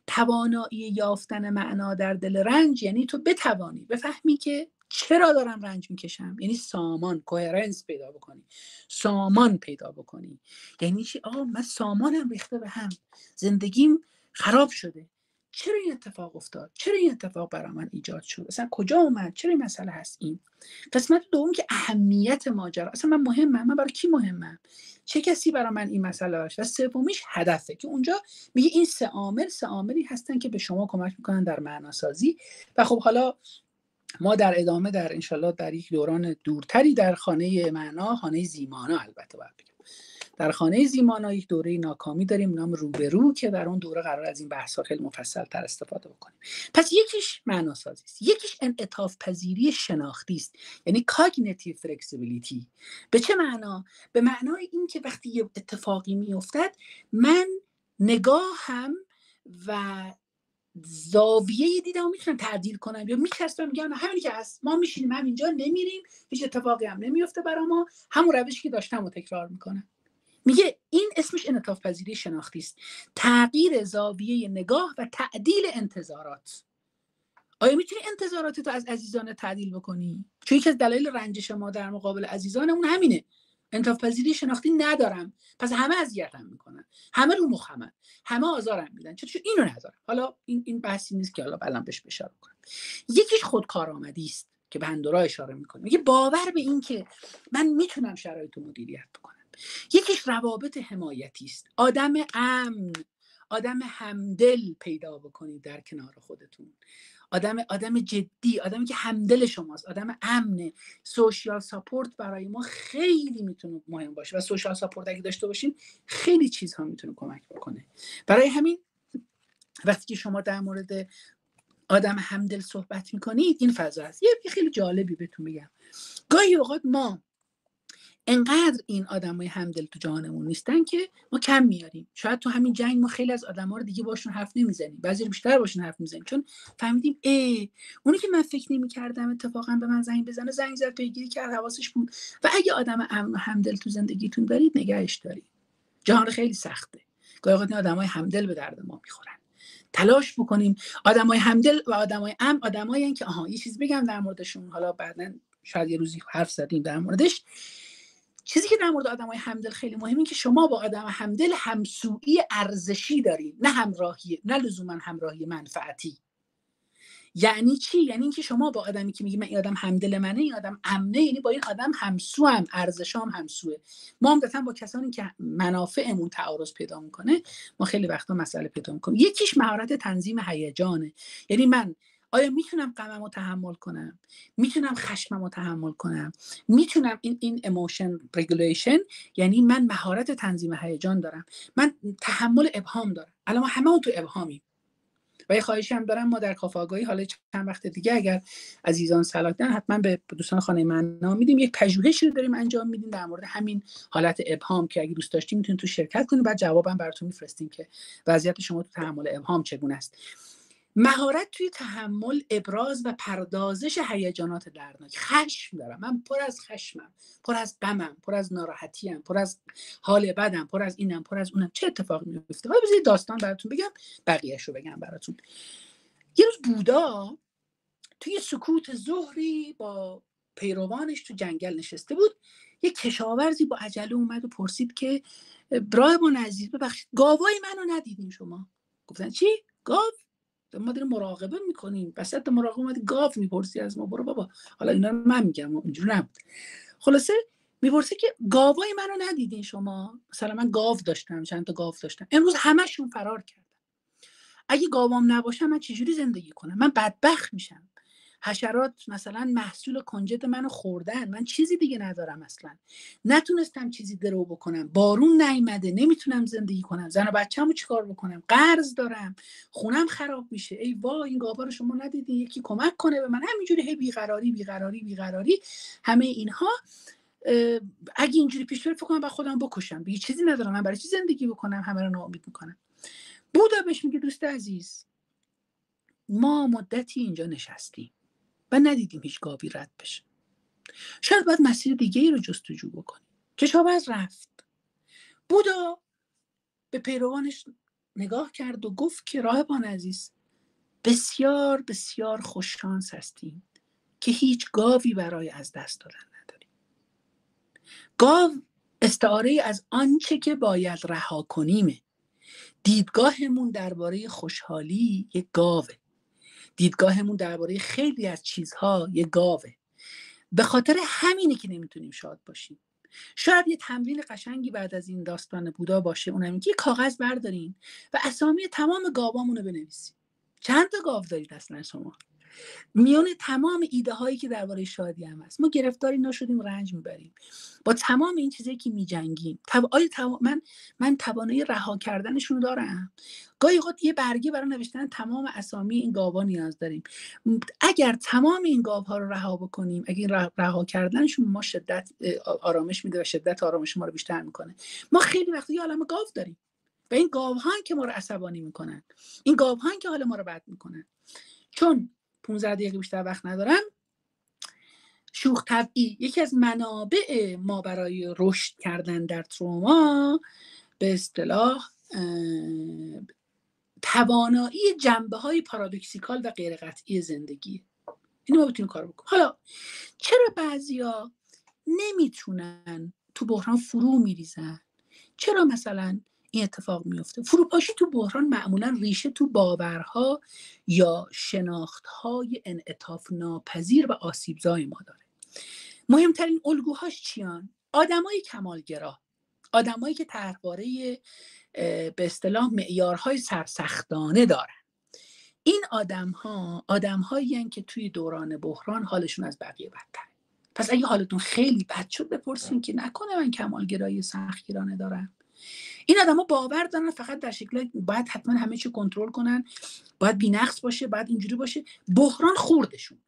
توانایی یافتن معنا در دل رنج یعنی تو بتوانی بفهمی که چرا دارم رنج میکشم، یعنی سامان، کوهرنس پیدا بکنی، سامان پیدا بکنی. یعنی چی؟ من سامانم ریخته به هم، زندگیم خراب شده، چرا این اتفاق افتاد؟ چرا این اتفاق برای من ایجاد شد؟ اصلا کجا اومد؟ چرا این مسئله هست؟ این قسمت دوم که اهمیت ماجرا، اصلا من مهمم، من برای کی مهمم، چه کسی برای من این مسئله داشت؟ و سومیش هدفه، که اونجا میگه این سه عاملی هستن که به شما کمک میکنن در معناسازی. و خب حالا ما در ادامه در انشالله در یک دوران دورتری در خانه معنا، خانه زیمانا البته باید بگم، در خانه زیمانا یک دوره ناکامی داریم نام روبرو، که در اون دوره قرار از این بحث‌ها خیلی مفصل‌تر استفاده بکنیم. پس یکیش معناسازی است، یکیش انعطاف پذیری شناختی است، یعنی کاگنیتیو فلکسیبیلیتی. به چه معنا؟ به معنای این که وقتی یه اتفاقی میافتد من نگاهم و زاویه دیدم میتونم تعدیل کنم، یا میچسبم میگم همینی که هست، ما میشینیم همینجا نمیریم، هیچ اتفاقی هم نمیفته برای ما، همون روشی که داشتم رو تکرار میکنم. میگه این اسمش انعطاف پذیری شناختی است، تغییر زاویه نگاه و تعدیل انتظارات. آیا میتونی انتظاراتت رو از عزیزان تعدیل بکنی؟ چون یکی از دلایل رنجش ما در مقابل عزیزانمون همینه، انعطاف پذیری شناختی ندارم، پس همه اذیتم میکنن، همه رو مخمن، همه آزارم میدن، چطور اینو ندارم. حالا این بحثی نیست که حالا الان بهش اشاره کنم. یکیش خودکارآمدی است که بندورا اشاره میکنه، میگه باور به این که من میتونم شرایط رو مدیریت بکنم. یکیش روابط حمایتی است. آدم امن، آدم همدل پیدا بکنید در کنار خودتون. آدم جدی، آدمی که همدل شماست، آدم امنه. سوشیال ساپورت برای ما خیلی میتونه مهم باشه و سوشیال ساپورت اگه داشته باشیم خیلی چیزها میتونه کمک بکنه. برای همین وقتی که شما در مورد آدم همدل صحبت میکنید این فضا هست. یه خیلی جالبی بهتون میگم. گاهی اوقات ما انقدر این آدمای همدل تو جهانمون نیستن که ما کم میاریم. شاید تو همین جنگ ما خیلی از آدما رو دیگه باشون حرف نمیزنیم، بعضی رو بیشتر باشون حرف میزنیم، چون فهمیدیم اونی که من فکر نمی‌کردم اتفاقا به من زنگ بزنه، زنگ زد، پیگیری کرد، حواسش بود. و اگه آدم همدل تو زندگیتون دارید نگهش دارید. جهان خیلی سخته. گاهی اوقات آدمای همدل به درد ما میخورن. تلاش بکنیم آدمای همدل و آدمای آدمایی که یه چیز بگم در موردشون، حالا بعداً شاید یه روزی حرف زدیم در موردش. چیزی که در مورد آدمای همدل خیلی مهمه که شما با آدم همدل همسویی ارزشی دارید، نه همراهی، نه لزوما همراهی منفعتی. یعنی چی؟ یعنی اینکه شما با آدمی که میگی من این آدم همدل منه، این آدم امنه، یعنی با این آدم همسوام، ارزشام همسوه. ما عمدتاً با کسانی که منافعمون تعارض پیدا میکنه ما خیلی وقتا مسئله پیدا میکنیم. یکیش مهارت تنظیم هیجانه. یعنی من آیا میتونم غممو تحمل کنم؟ میتونم خشممو تحمل کنم؟ میتونم این ایموشن رگولیشن، یعنی من مهارت تنظیم هیجان دارم، من تحمل ابهام دارم. الان ما هممون تو ابهامیم. و یه خواهشی هم دارم، ما در کافه آگاهی حالا چند وقت دیگه اگر عزیزان صلاح دارن حتما به دوستان خانه معنا میدیم، یک پژوهشی رو داریم انجام میدیم در مورد همین حالت ابهام که اگه دوست داشتین میتونید تو شرکت کنید، بعد جوابم براتون میفرستیم که وضعیت شما تو تحمل ابهام چگونه است. مهارت توی تحمل، ابراز و پردازش هیجانات دردناک. خشم دارم، من پر از خشمم، پر از غمم، پر از ناراحتیم، پر از حال بدم، پر از اینم، پر از اونم. چه اتفاقی میفته؟ حالا بذارید داستان براتون بگم، بقیه‌شو بگم براتون. یه روز بودا توی سکوت ظهری با پیروانش تو جنگل نشسته بود. یه کشاورزی با عجله اومد و پرسید که راهبان عزیز ببخشید گاوای منو ندیدین شما؟ گفتن چی؟ گاو؟ ما داریم مراقبه میکنیم، وسط مراقبه اومدی گاو میپرسی از ما؟ برو بابا. حالا اینا رو من میگم، اینجوری نبود. خلاصه میپرسه که گاوای منو ندیدین شما؟ مثلا من گاو داشتم، چند تا گاو داشتم، امروز همشون فرار کردن. اگه گاوام نباشم من چجوری زندگی کنم؟ من بدبخت میشم. حشرات مثلا محصول کنجد منو خوردن، من چیزی دیگه ندارم، اصلا نتونستم چیزی درو بکنم، بارون نیامده، نمیتونم زندگی کنم، زن و بچه‌مو چیکار بکنم، قرض دارم، خونم خراب میشه. ای وای این گاوا رو شما ندیدین، یکی کمک کنه به من. همینجوری هی بیقراری. همه اینها اگه اینجوری پیش بره فکر کنم با خودم بکشم، دیگه چیزی ندارم، من برای چی زندگی بکنم؟ همه رو ناامید میکنم. بودا بهش میگه دوست عزیز، ما مدتی اینجا نشستیم و ندیدیم هیچ گاوی رد بشه. شاید باید مسیر دیگه ای رو جستجو بکنیم. کشاورز رفت. بودا به پیروانش نگاه کرد و گفت که راهبان عزیز، بسیار بسیار خوششانس هستیم که هیچ گاوی برای از دست دادن نداریم. گاو استعاره از آنچه که باید رها کنیمه. دیدگاهمون درباره خوشحالی یک گاوه. دیدگاهمون درباره خیلی از چیزها یک گاوه. به خاطر همینه که نمیتونیم شاد باشیم. شاید یه تمرین قشنگی بعد از این داستان بودا باشه، اونم اینکه یه کاغذ بردارین و اسامی تمام گاوامونو بنویسین. چند تا گاو دارید اصلا شما؟ میونه تمام ایده هایی که درباره شادی هم هست ما گرفتاری نشدیم، رنج میبریم با تمام این چیزایی که میجنگیم. من توانایی رها کردنشون دارم. گاهی اوقات یه برگه برای نوشتن تمام اسامی این گاوا نیاز داریم. اگر تمام این گاوها رو رها بکنیم، اگر رها کردنشون ما شدت آرامش میده و شدت آرامش ما رو بیشتر میکنه. ما خیلی وقتا یه عالمه گاو داریم و این گاوهان که ما رو عصبانی میکنن، این گاوهان که حال ما رو بد میکنن. چون 15 دقیقه بیشتر وقت ندارم، شوخ طبعی یکی از منابع ما برای رشد کردن در تروما به اصطلاح توانایی جنبه‌های پارادوکسیکال و غیر قطعی زندگی. اینو ما بتونیم کار بکنیم. حالا چرا بعضیا نمیتونن تو بحران فرو میریزن؟ چرا مثلا این اتفاق میفته؟ فروپاشی تو بحران معمولا ریشه تو باورها یا شناختهای انعطاف ناپذیر و آسیبزای ما داره. مهمترین الگوهاش چیان؟ آدمای کمالگرا. آدمایی که طرحواره به اصطلاح معیارهای سرسختانه دارن. این آدم‌هایی هستند که توی دوران بحران حالشون از بقیه بدتره. پس اگه حالتون خیلی بد شد بپرسین که نکنه من کمالگرایی سختگیرانه دارم. این آدما باور دارن فقط در شکل باید حتما همه چی کنترل کنن، باید بی‌نقص باشه، باید اینجوری باشه. بحران خوردشون.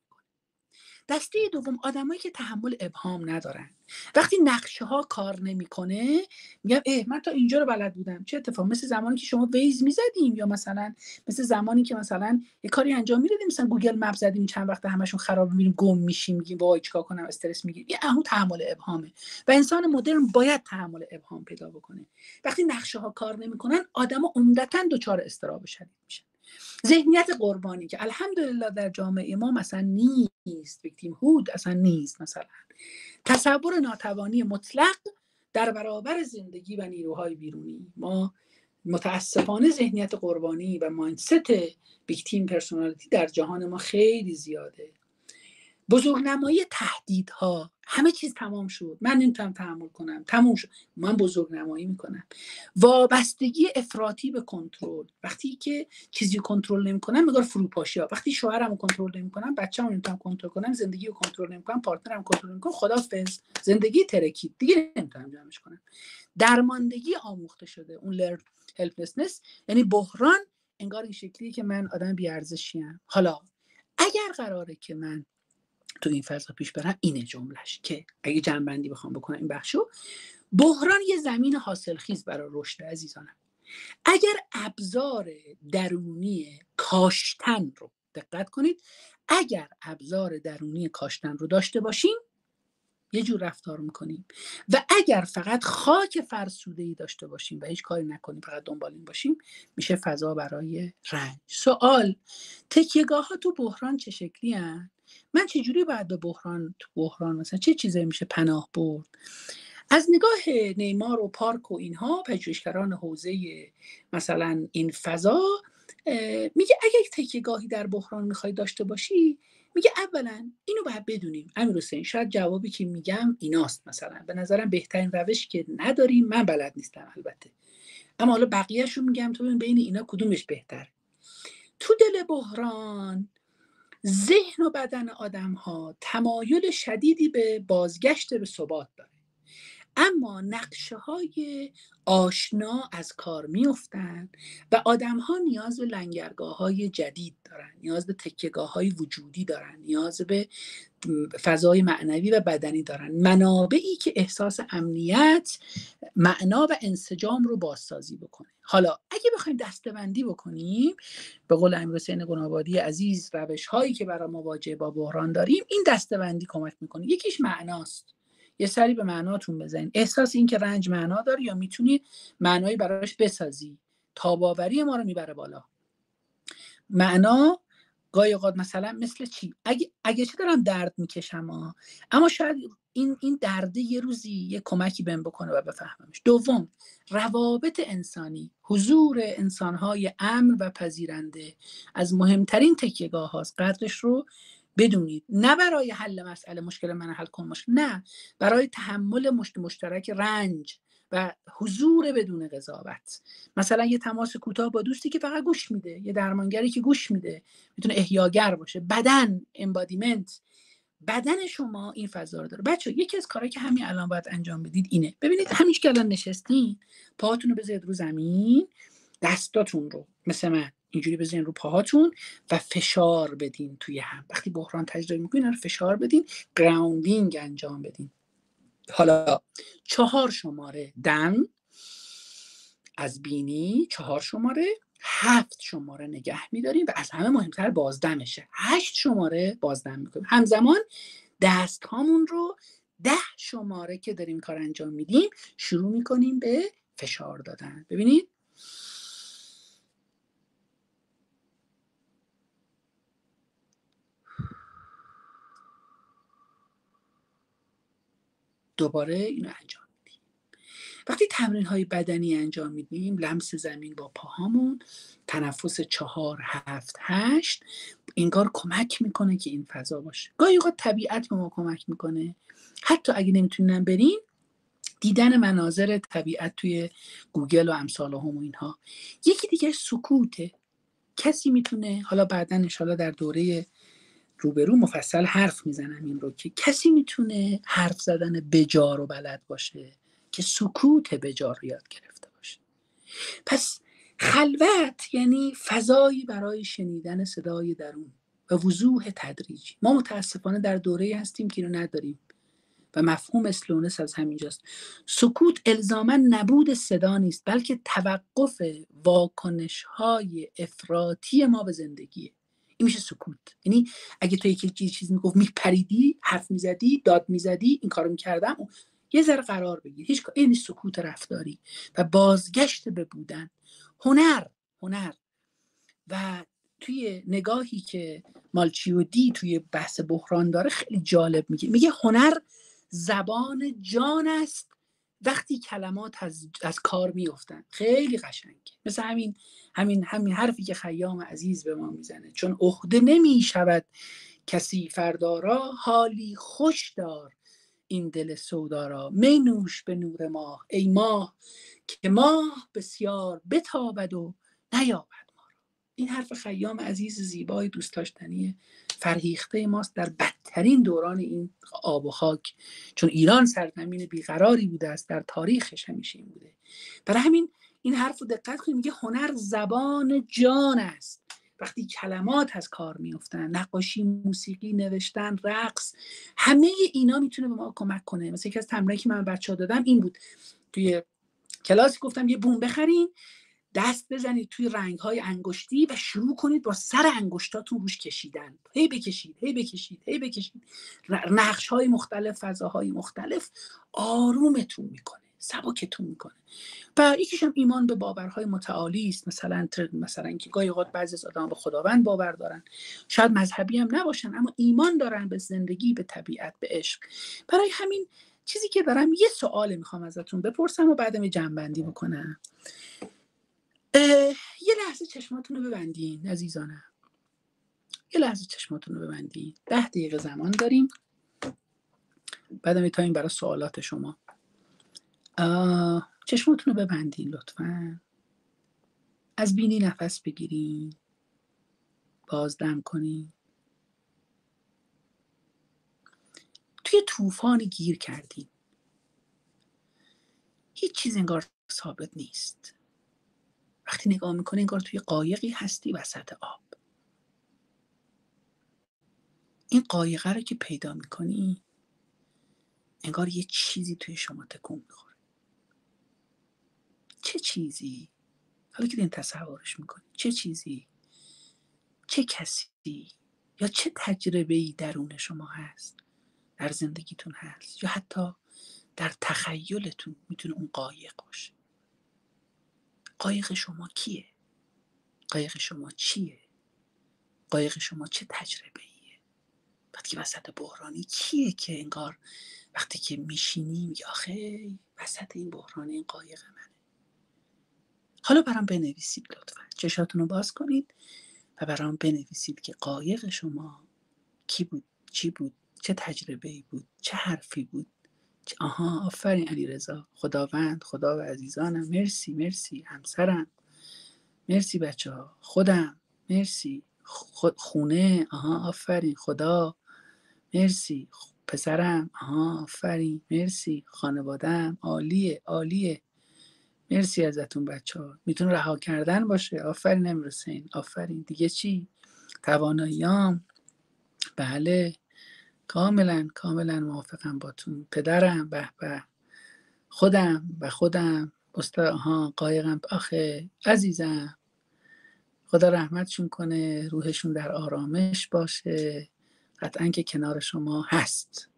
دسته دوم آدمایی که تحمل ابهام ندارن. وقتی نقشه ها کار نمیکنه میگم من تا اینجا رو بلد بودم، چه اتفاق؟ مثل زمانی که شما ویز میزدیم، یا مثلا مثل زمانی که مثلا یه کاری انجام میدادیم، مثلا گوگل مپ زدیم چند وقت همشون خراب میریم گم میشیم، میگیم وای چیکار کنم، استرس میگیریم. این اون تحمل ابهامه و انسان مدرن باید تحمل ابهام پیدا بکنه. وقتی نقشه ها کار نمیکنن آدما عمدتاً دچار اضطراب شدید میشن. ذهنیت قربانی که الحمدلله در جامعه ما مثلا نیست، ویکتیم هود اصلا نیست، مثلا تصور ناتوانی مطلق در برابر زندگی و نیروهای بیرونی. ما متاسفانه ذهنیت قربانی و مایندست ویکتیم پرسونالیتی در جهان ما خیلی زیاده. بزرگنمایی تهدیدها، همه چیز تمام شد، من نمیتونم تحمل کنم، تموم شد، من بزرگنمایی میکنم. وابستگی افراطی به کنترل، وقتی که چیزی کنترل نمیکنم میگم فروپاشی ها. وقتی شوهرمو کنترل نمیکنم، بچه‌مو نمیتونم کنترل کنم، زندگیو کنترل نمیکنم، پارتنرم کنترل نمیکنم، خدافظ، زندگی ترکید، دیگه نمیتونم جمعش کنم. درماندگی آموخته شده، اون لرن هلپلسنس، یعنی بحران انگار این شکلیه که من آدم بی‌ارزشیم. حالا اگر قراره که من تو این فضا پیش برم، اینه جملهش که اگه جمع‌بندی بخوام بکنم این بخشو، بحران یه زمین حاصلخیز برای رشد عزیزانم. اگر ابزار درونی کاشتن رو، دقت کنید، اگر ابزار درونی کاشتن رو داشته باشیم یه جور رفتار میکنیم، و اگر فقط خاک فرسوده‌ای داشته باشیم و هیچ کاری نکنیم، فقط دنبال این باشیم، میشه فضا برای رنج. سوال، تکیه‌گاه‌ها تو بحران چه شکلی هستن؟ من چجوری باید به بحران مثلا چه چیزایی میشه پناه برد؟ از نگاه نیمار و پارک و اینها، پژوهشگران حوزه مثلا این فضا، میگه اگه تکیه‌گاهی در بحران میخوای داشته باشی، میگه اولا اینو باید بدونیم. امیرحسین شاید جوابی که میگم ایناست، مثلا به نظرم بهترین روش که نداریم، من بلد نیستم البته، اما حالا بقیه‌شو میگم تو ببین بین اینا کدومش بهتر. تو دل بحران ذهن و بدن آدم‌ها تمایل شدیدی به بازگشت به ثبات داره، اما نقشه‌های آشنا از کار میافتند و آدم‌ها نیاز به لنگرگاه‌های جدید دارن، نیاز به تکیه‌گاه‌های وجودی دارن، نیاز به فضای معنوی و بدنی دارن، منابعی که احساس امنیت، معنا و انسجام رو بازسازی بکنه. حالا اگه بخوایم دسته‌بندی بکنیم، به قول امیرحسین گنابادی عزیز، روش‌هایی که برای مواجهه با بحران داریم، این دسته‌بندی کمک میکنه. یکیش معناست، یه سری به معناتون بزنید، احساس این که رنج معنا داره یا میتونی معنایی براش بسازی، تاباوری ما رو میبره بالا. معنا گاهی اوقات مثلا مثل چی؟ اگه چه دارم درد میکشم، اما شاید این درده یه روزی یه کمکی بهم بکنه و بفهممش. دوم، روابط انسانی، حضور انسانهای امن و پذیرنده از مهمترین تکیه‌گاه هاست. قدرش رو بدونید، نه برای حل مسئله مشکل من حل کن مشکل، نه، برای تحمل مشترک رنج و حضور بدون قضاوت. مثلا یه تماس کوتاه با دوستی که فقط گوش میده، یه درمانگری که گوش میده، میتونه احیاگر باشه. بدن، امبادیمنت، بدن شما این فضا رو داره. بچه یکی از کارهایی که همین الان باید انجام بدید اینه، ببینید همین که الان نشستین، پاهاتون رو بذارید رو زمین، دستاتون رو مثل من اینجوری بزنین رو پاهاتون و فشار بدین توی هم. وقتی بحران تجربه میکنین رو فشار بدین، گراوندینگ انجام بدین. حالا 4 شماره دم از بینی، 4 شماره، 7 شماره نگه میداریم و از همه مهمتر بازدمشه، 8 شماره بازدم میکنیم. همزمان دست هامون رو 10 شماره که داریم کار انجام میدیم شروع میکنیم به فشار دادن. ببینید دوباره اینو انجام میدیم. وقتی تمرین های بدنی انجام میدیم، لمس زمین با پاهامون، تنفس 4 7 8، انگار کمک میکنه که این فضا باشه. گاهی اوقات طبیعت به ما کمک میکنه، حتی اگه نمیتونن بریم دیدن مناظر طبیعت توی گوگل و امثال هم و اینها. یکی دیگه سکوته. کسی میتونه، حالا بعدا انشالله در دوره روبرو مفصل حرف میزنم این رو، که کسی میتونه حرف زدن بجا رو بلد باشه که سکوت بجا رو یاد گرفته باشه. پس خلوت یعنی فضایی برای شنیدن صدای درون و وضوح تدریجی. ما متاسفانه در دوره‌ای هستیم که رو نداریم و مفهوم اسلونس از همینجاست. سکوت الزاما نبود صدا نیست، بلکه توقف واکنش‌های افراطی ما به زندگیه. این میشه سکوت. یعنی اگه تو یکی چیز میگفت میپریدی، حرف میزدی، داد میزدی، این کارو میکردم، یه ذره قرار بگیر. هیچ این سکوت رفتاری و بازگشت به بودن. هنر و توی نگاهی که مالچیودی توی بحث بحران داره خیلی جالب میگه هنر زبان جان است وقتی کلمات از کار میافتند. خیلی قشنگه. مثل همین حرفی که خیام عزیز به ما میزنه، چون عهده نمیشود کسی فردا را، حالی خوش دار این دل سودا را. می نوش به نور ماه ای ماه، که ماه بسیار بتابد و نیابد. این حرف خیام عزیز زیبای دوست داشتنی فرهیخته ماست در بدترین دوران این آب و خاک، چون ایران سرزمین بیقراری بوده است، در تاریخش همیشه این بوده. برای همین این حرف رو دقت کنید، میگه هنر زبان جان است وقتی کلمات از کار میافتن. نقاشی، موسیقی، نوشتن، رقص، همه اینا میتونه به ما کمک کنه. مثلا یکی از تمرینایی که من بچه‌ها دادم این بود، توی کلاس گفتم یه بوم بخرین، دست بزنید توی رنگ‌های انگشتی و شروع کنید با سر انگشتاتون روش کشیدن. هی بکشید. نقش‌های مختلف، فضاهای مختلف، آرومتون میکنه، سبکتون میکنه. و یکیش هم ایمان به باورهای متعالی است. مثلا که گاهی اوقات بعضی از آدم‌ها به خداوند باور دارن، شاید مذهبی هم نباشن، اما ایمان دارن به زندگی، به طبیعت، به عشق. برای همین چیزی که دارم، یه سوال میخوام ازتون بپرسم و بعدم یه جمع‌بندی بکنم. یه لحظه چشماتون رو ببندین عزیزانم، یه لحظه چشماتون رو ببندین. 10 دقیقه زمان داریم، بعدم یه تایم برای سوالات شما. چشماتون رو ببندین لطفاً. از بینی نفس بگیرین، بازدم کنین. توی طوفان گیر کردین، هیچ چیز انگار ثابت نیست. وقتی نگاه میکنی انگار توی قایقی هستی وسط آب. این قایقه رو که پیدا میکنی انگار یه چیزی توی شما تکون میخوره. چه چیزی؟ حالا که این تصورش میکنی، چه چیزی؟ چه کسی؟ یا چه تجربه‌ای درون شما هست، در زندگیتون هست، یا حتی در تخیلتون میتونه اون قایق باشه. قایق شما کیه؟ قایق شما چیه؟ قایق شما چه تجربه‌ایه؟ وقتی وسط بحرانی کیه که انگار وقتی که میشینی میگه آخه وسط این بحران این قایق منه؟ حالا برام بنویسید لطفا، چشاتون رو باز کنید و برام بنویسید که قایق شما کی بود، چی بود، چه تجربه‌ای بود، چه حرفی بود. آها، آفرین علیرضا. خداوند، خدا و عزیزانم، مرسی، همسرم، مرسی بچه‌ها، خودم، مرسی، خونه، آها آفرین، خدا، مرسی، پسرم، آها آفرین، مرسی، خانواده‌ام، عالیه، مرسی ازتون بچه‌ها. میتونه رها کردن باشه. آفرین امروزین، آفرین. دیگه چی؟ تواناییام، بله، کاملا موافقم باتون. پدرم، به، خودم، قایقم، آخه عزیزم، خدا رحمتشون کنه، روحشون در آرامش باشه. قطعا که کنار شما هست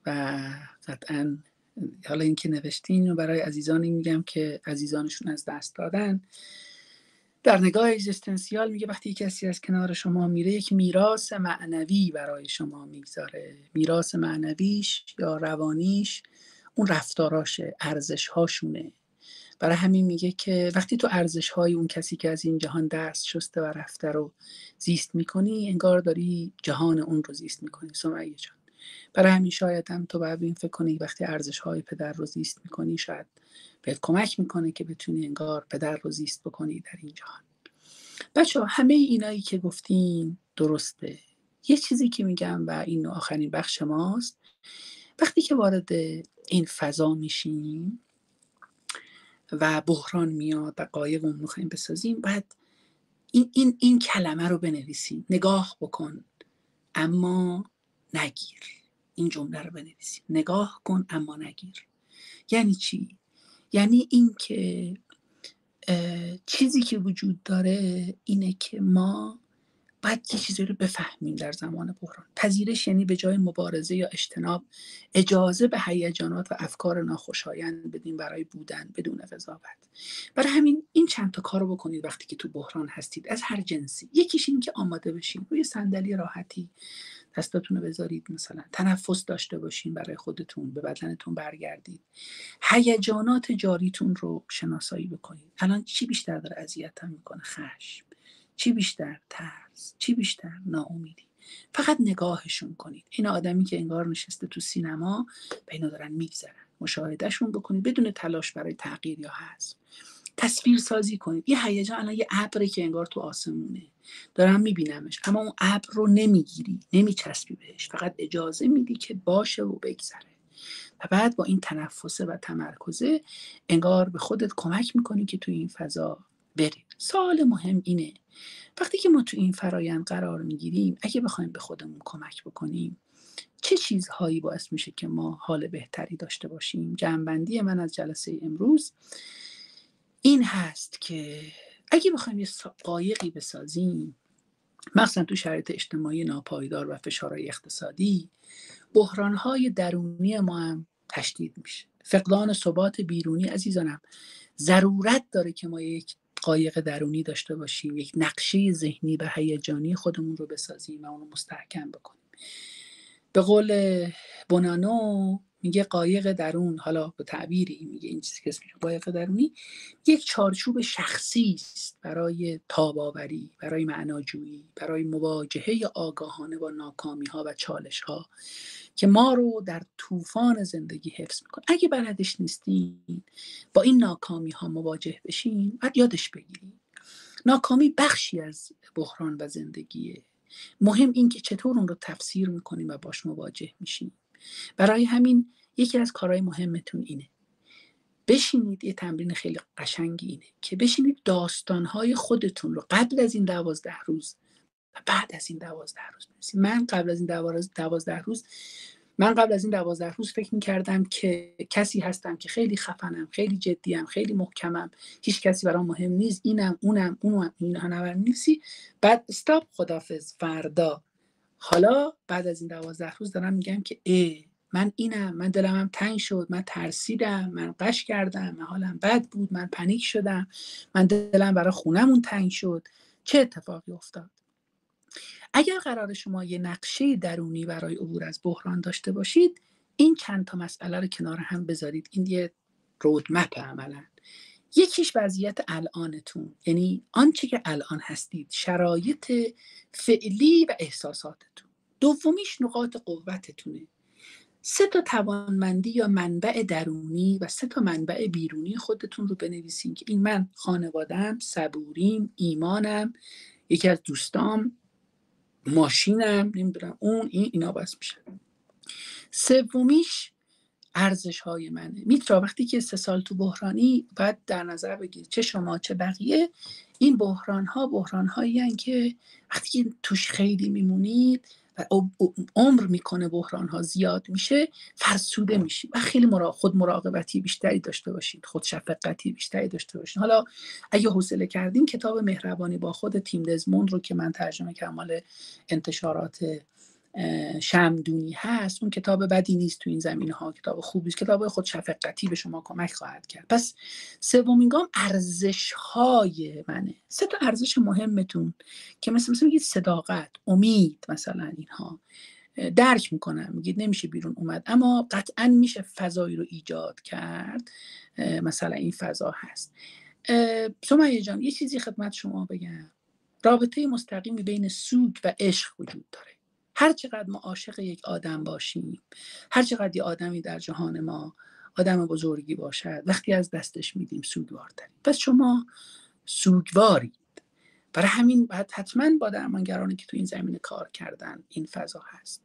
و قطعا حالا این که نوشتین و برای عزیزانی میگم که عزیزانشون از دست دادن. در نگاه اگزیستانسیال میگه وقتی کسی از کنار شما میره یک میراث معنوی برای شما میگذاره. میراث معنویش یا روانیش اون رفتاراشه، ارزش‌هاشونه. برای همین میگه که وقتی تو ارزش‌های اون کسی که از این جهان دست شسته و رفته رو زیست میکنی، انگار داری جهان اون رو زیست میکنی. سمیه جان، برای همین شاید هم تو باید این فکر کنی وقتی ارزش‌های پدر رو زیست می‌کنی شاید بهت کمک میکنه که بتونی انگار پدر رو زیست بکنی در این جهان. بچه‌ها همه اینایی که گفتین درسته. یه چیزی که میگم و این آخرین بخش ماست، وقتی که وارد این فضا میشیم و بحران میاد و قایق رو میخوایم بسازیم، باید این کلمه رو بنویسیم: نگاه بکن اما نگیر. این جمله رو بنویسیم: نگاه کن اما نگیر. یعنی چی؟ یعنی این که چیزی که وجود داره اینه که ما باید یه چیزی رو بفهمیم در زمان بحران. پذیرش یعنی به جای مبارزه یا اجتناب اجازه به هیجانات و افکار ناخوشایند بدیم برای بودن بدون قضاوت. برای همین این چند تا کارو بکنید وقتی که تو بحران هستید از هر جنسی. یکیش این که آماده بشین، روی صندلی راحتی دستاتون رو بذارید، مثلا تنفس داشته باشین برای خودتون، به بدنتون برگردید، هیجانات جاریتون رو شناسایی بکنید. الان چی بیشتر داره اذیتم میکنه؟ خشم. چی بیشتر؟ ترس. چی بیشتر؟ ناامیدی. فقط نگاهشون کنید. این آدمی که انگار نشسته تو سینما به اینا دارن میگذرن، مشاهدهشون بکنید بدون تلاش برای تغییر یا حذف. تصویر سازی کنید. یه هیجان، الان یه ابری که انگار تو آسمونه دارم میبینمش، اما اون ابر رو نمیگیری، نمیچسبی بهش، فقط اجازه میدی که باشه و بگذره. و بعد با این تنفسه و تمرکزه انگار به خودت کمک میکنی که تو این فضا بری. سوال مهم اینه وقتی که ما تو این فرایند قرار میگیریم، اگه بخوایم به خودمون کمک بکنیم چه چیزهایی باعث میشه که ما حال بهتری داشته باشیم؟ جمع‌بندی من از جلسه امروز این هست که اگه بخوایم یه قایقی بسازیم، مثلا تو شرایط اجتماعی ناپایدار و فشارهای اقتصادی، بحرانهای درونی ما هم تشدید میشه. فقدان ثبات بیرونی عزیزانم ضرورت داره که ما یک قایق درونی داشته باشیم، یک نقشه ذهنی و هیجانی خودمون رو بسازیم و اون رو مستحکم بکنیم. به قول بونانو میگه قایق درون، حالا به تعبیری میگه این چیزی که اسمش قایق درونی، یک چارچوب شخصی است برای تاب‌آوری، برای معناجویی، برای مواجهه آگاهانه با ناکامی‌ها و چالش‌ها که ما رو در طوفان زندگی حفظ میکنه. اگه بلدش نیستین با این ناکامی‌ها مواجه بشین، بعد یادش بگیرین ناکامی بخشی از بحران و زندگیه. مهم این که چطور اون رو تفسیر میکنیم و باش مواجه میشیم. برای همین یکی از کارهای مهمتون اینه بشینید، یه تمرین خیلی قشنگی اینه که بشینید داستانهای خودتون رو قبل از این 12 روز و بعد از این 12 روز بنویسید. من قبل از این 12 روز فکر میکردم که کسی هستم که خیلی خفنم، خیلی جدیم، خیلی محکمم، هیچ کسی برام مهم نیست، اینم اونم اینها نمی‌نویسی. بعد استاپ، خدافظ، فردا. حالا بعد از این 12 روز دارم میگم که من اینم، من دلم هم تنگ شد، من ترسیدم، من قش کردم، من حالم بد بود، من پنیک شدم، من دلم برای خونمون تنگ شد. چه اتفاقی افتاد؟ اگر قرار شما یه نقشه درونی برای عبور از بحران داشته باشید، این چند تا مسئله رو کنار هم بذارید. این یه رودمپ عملاً. یکیش وضعیت الانتون، یعنی آنچه که الان هستید، شرایط فعلی و احساساتتون. دومیش نقاط قوتتونه. 3 تا توانمندی یا منبع درونی و 3 تا منبع بیرونی خودتون رو بنویسین که این من، خانواده‌ام، صبوریم، ایمانم، یکی از دوستام، ماشینم، نمیدونم اون، اینا بس میشه. سومیش ارزش‌های منه. میترا وقتی که 3 سال تو بحرانی باید در نظر بگیرید چه شما چه بقیه، این بحران‌هایی هستند که وقتی که توش خیلی میمونید و عمر میکنه، بحران‌ها زیاد میشه، فرسوده میشید و خیلی خود مراقبتی بیشتری داشته باشید، خود شفقتی بیشتری داشته باشید. حالا اگه حوصله کردین کتاب مهربانی با خود تیم دزموند رو که من ترجمه کردم، مال انتشارات شمدونی هست، اون کتاب بدی نیست تو این زمینه‌ها، کتاب خوبی است، کتاب خود شفقتی به شما کمک خواهد کرد. پس سومین گام ارزش‌های منه. 3 تا ارزش مهمتون که مثلا میگید صداقت، امید، مثلا اینها درک میکنم، میگید نمیشه بیرون اومد، اما قطعا میشه فضایی رو ایجاد کرد. مثلا این فضا هست. سمیه جان یه چیزی خدمت شما بگم، رابطه مستقیمی بین سوگ و عشق وجود داره. هر چقدر ما عاشق یک آدم باشیم، هر چقدر یه آدمی در جهان ما آدم بزرگی باشد، وقتی از دستش میدیم سوگوارتریم. پس شما سوگواری. برای همین باید حتما با درمانگرانی که تو این زمینه کار کردن این فضا هست.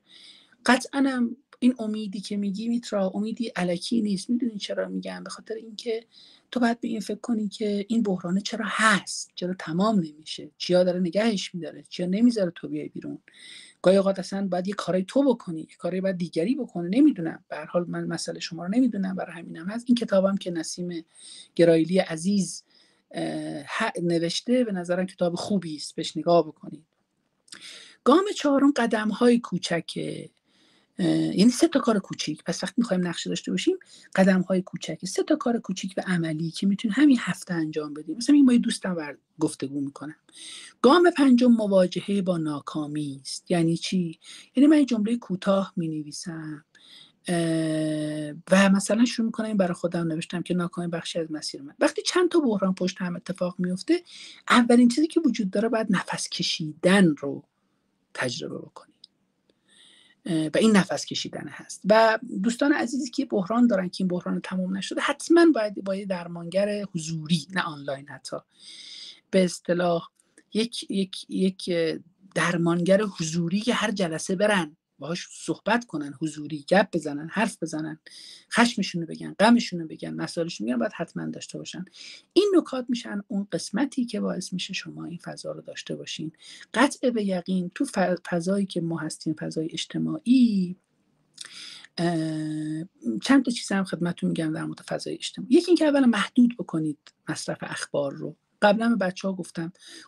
قطعا هم این امیدی که میگی میترا امیدی الکی نیست. میدونی چرا میگم؟ به خاطر اینکه تو باید به این فکر کنی که این بحرانه چرا هست، چرا تمام نمیشه، چیا داره نگهش میداره، چیا نمیذاره تو بیای بیرون. گاهی اوقات اصلا باید یه کاری تو بکنی، یه کاری باید دیگری بکنه. نمیدونم، به هر حال من مسئله شما رو نمیدونم، برای همینم هست. این کتابم که نسیم گرایلی عزیز نوشته به نظرم کتاب خوبی است، بهش نگاه بکنید. گام چهارم قدم‌های کوچکه، یعنی 3 تا کار کوچیک. پس وقتی می‌خوایم نقشه داشته باشیم، قدم‌های کوچک، 3 تا کار کوچیک و عملی که میتونیم همین هفته انجام بدیم. مثلا این با دوستم گفتگو میکنم. گام پنجم مواجهه با ناکامی است. یعنی چی؟ یعنی من جمله کوتاه می‌نویسم و مثلا شروع میکنم برای خودم نوشتم که ناکامی بخشی از مسیر من. وقتی چند تا بحران پشت هم اتفاق میفته، اولین چیزی که وجود داره باید نفس کشیدن رو تجربه بکنی و این نفس کشیدن هست. و دوستان عزیزی که بحران دارن که این بحران تمام نشده، حتما باید با یه درمانگر حضوری، نه آنلاین، حتی به اصطلاح یک درمانگر حضوری که هر جلسه برن باهاش صحبت کنن، حضوری گپ بزنن، حرف بزنن، خشمشون رو بگن، غمشون رو بگن، مسائلشون رو باید حتما داشته باشن. این نکات میشن اون قسمتی که باعث میشه شما این فضا رو داشته باشین. قطع به یقین تو فضایی که ما هستیم، فضای اجتماعی، چند تا چیز هم خدمتتون میگم در مورد فضای اجتماعی. یکی این که اولا محدود بکنید مصرف اخبار رو. قبلا به بچه‌ها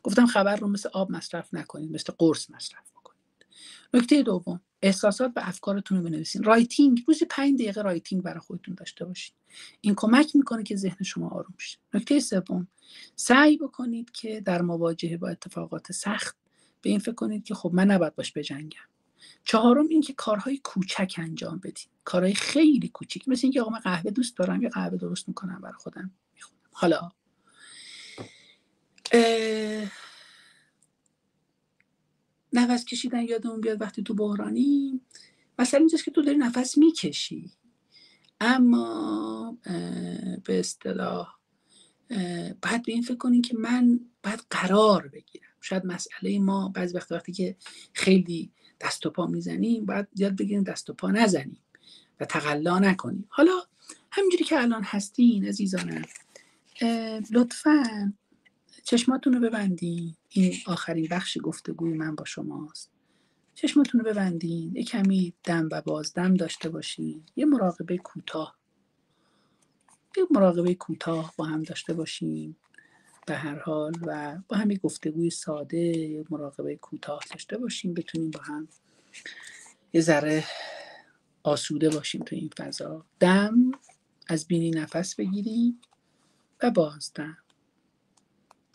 گفتم خبر رو مثل آب مصرف نکنید، مثل قرص مصرف بکنید. نکته دوم، احساسات و افکارتون رو بنویسین. رایتینگ، روزی 5 دقیقه رایتینگ برای خودتون داشته باشید. این کمک میکنه که ذهن شما آروم شه. نکته سوم، سعی بکنید که در مواجهه با اتفاقات سخت به این فکر کنید که خب من نباید باش بجنگم. چهارم این که کارهای کوچک انجام بدید. کارهای خیلی کوچیک، مثل اینکه آقا من قهوه دوست دارم، یه قهوه درست میکنم برای خودم میخورم. حالا نفس کشیدن یادمون بیاد وقتی تو بحرانی، مثلا اینجاست که تو داری نفس میکشی اما به اصطلاح باید به این فکر کنین که من باید قرار بگیرم. شاید مسئله ما بعضی وقتی که خیلی دست و پا میزنیم باید یاد بگیریم دست و پا نزنیم و تقلا نکنیم. حالا همینجوری که الان هستین عزیزانم، لطفاً چشماتون رو ببندین. این آخرین بخش گفتگوی من با شماست. چشماتون رو ببندین، یه کمی دم و بازدم داشته باشین، یه مراقبه کوتاه با هم داشته باشیم به هر حال، و با همین گفتگوی ساده یه مراقبه کوتاه داشته باشیم، بتونیم با هم یه ذره آسوده باشیم تو این فضا. دم از بینی نفس بگیریم و بازدم،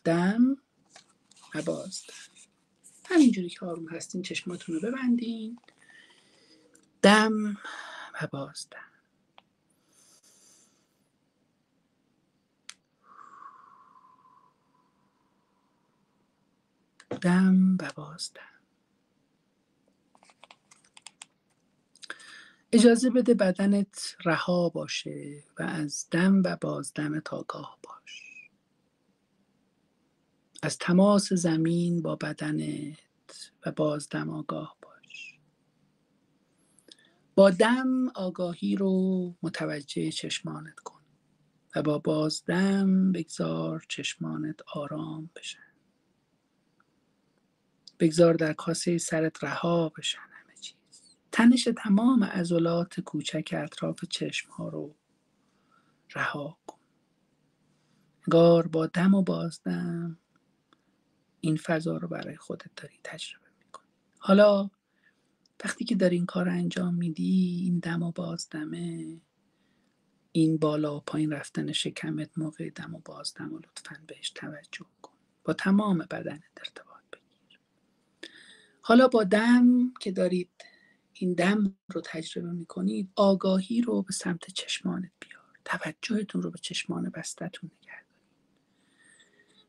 دم و بازدم. همینجوری که آروم هستین چشماتون رو ببندین، دم و بازدم، دم و بازدم. اجازه بده بدنت رها باشه و از دم و بازدمت آگاه باش. از تماس زمین با بدنت و بازدم آگاه باش. با دم آگاهی رو متوجه چشمانت کن و با بازدم بگذار چشمانت آرام بشن. بگذار در کاسه سرت رها بشن همه چیز. تنش تمام عضلات کوچک اطراف چشم ها رو رها کن. انگار با دم و بازدم این فضا رو برای خودت داری تجربه میکنی. حالا وقتی که داری این کار انجام میدی، این دم و بازدمه، این بالا و پایین رفتن شکمت موقع دم و بازدم و لطفاً بهش توجه کن. با تمام بدنت ارتباط بگیر. حالا با دم که دارید این دم رو تجربه میکنید، آگاهی رو به سمت چشمانت بیار. توجهتون رو به چشمان بستتون نگه دارید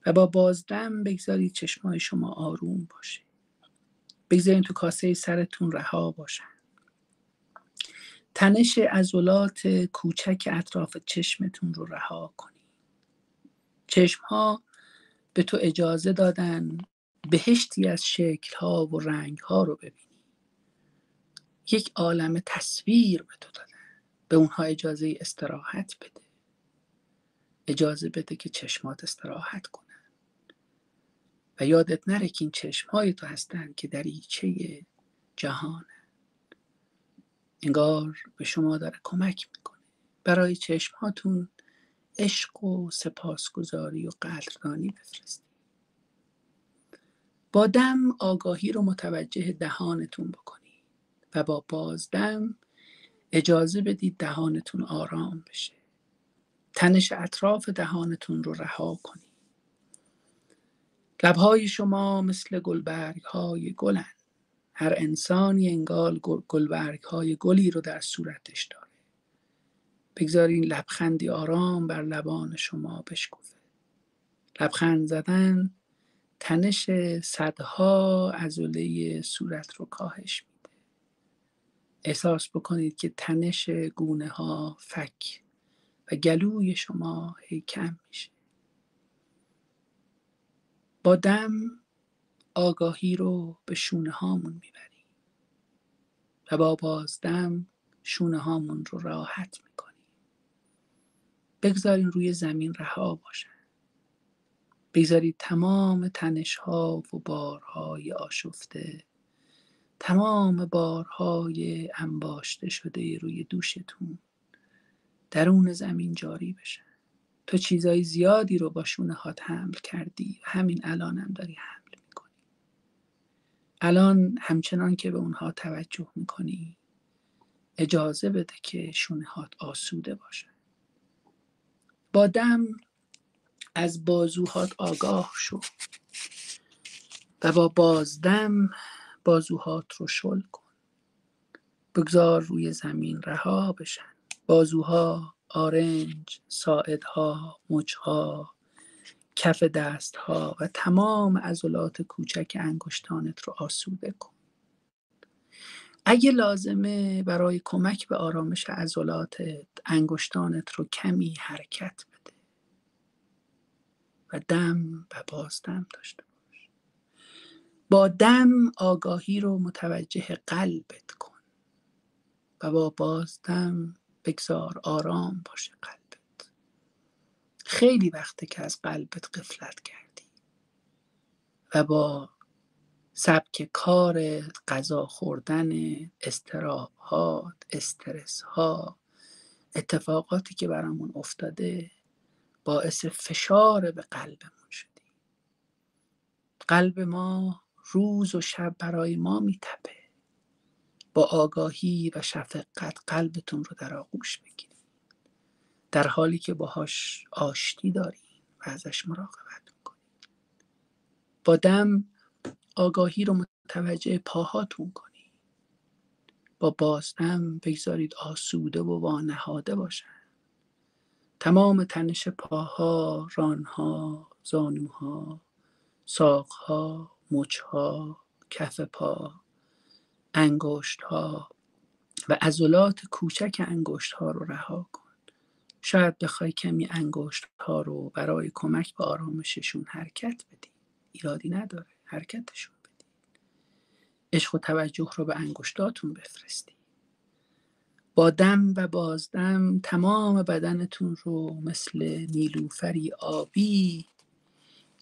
و با بازدم بگذارید چشمای شما آروم باشه. بگذارین تو کاسه سرتون رها باشن. تنش عضلات کوچک اطراف چشمتون رو رها کنید. چشم‌ها به تو اجازه دادن بهشتی از شکل‌ها و رنگ‌ها رو ببینی. یک عالم تصویر به تو دادن. به اونها اجازه استراحت بده. اجازه بده که چشمات استراحت کنن. و یادت نره که این چشم‌های تو هستن که دریچه جهانه. انگار به شما داره کمک میکنه. برای چشم‌هاتون عشق و سپاسگزاری و قدردانی بفرستید. با دم آگاهی رو متوجه دهانتون بکنید و با بازدم اجازه بدید دهانتون آرام بشه. تنش اطراف دهانتون رو رها کنید. لب‌های شما مثل گلبرگ‌های گلن. هر انسانی انگار گلبرگ‌های گلی رو در صورتش داره. بگذارین لبخندی آرام بر لبان شما بشکوفه. لبخند زدن تنش صدها عضله صورت رو کاهش میده. احساس بکنید که تنش گونه ها، فک و گلوی شما هی کم میشه. با دم آگاهی رو به شونه هامون میبریم و با بازدم شونه هامون رو راحت میکنیم. بگذارین روی زمین رها باشن. بگذارید تمام تنش ها و بارهای آشفته، تمام بارهای انباشته شده روی دوشتون درون زمین جاری بشن. تو چیزای زیادی رو با شونه هات حمل کردی و همین الان هم داری حمل میکنی. الان همچنان که به اونها توجه میکنی اجازه بده که شونه هات آسوده باشن. با دم از بازوهات آگاه شو و با بازدم بازوهات رو شل کن. بگذار روی زمین رها بشن. بازوها، آرنج، ساعدها، مچها، کف دستها و تمام عضلات کوچک انگشتانت رو آسوده کن. اگه لازمه برای کمک به آرامش عضلاتت انگشتانت رو کمی حرکت بده و دم و بازدم داشته باش. با دم آگاهی رو متوجه قلبت کن و با بازدم بگذار آرام باشه قلبت. خیلی وقته که از قلبت غفلت کردی و با سبک کار غذا خوردن، اضطراب‌ها، استرس‌ها، اتفاقاتی که برامون افتاده باعث فشار به قلبمون شدی. قلب ما روز و شب برای ما میتپه. با آگاهی و شفقت قلبتون رو در آغوش بگیرید، در حالی که باهاش آشتی دارین و ازش مراقبت کنید. با دم آگاهی رو متوجه پاهاتون کنید. با بازدم بگذارید آسوده و وانهاده باشن. تمام تنش پاها، رانها، زانوها، ساقها، مچها، کف پا، انگشتها و عضلات کوچک انگشتها رو رها کن. شاید بخوای کمی انگشتها رو برای کمک به آرامششون حرکت بدی. ایرادی نداره، حرکتشون بدی. عشق و توجه رو به انگشتاتون بفرستی. با دم و بازدم تمام بدنتون رو مثل نیلوفری آبی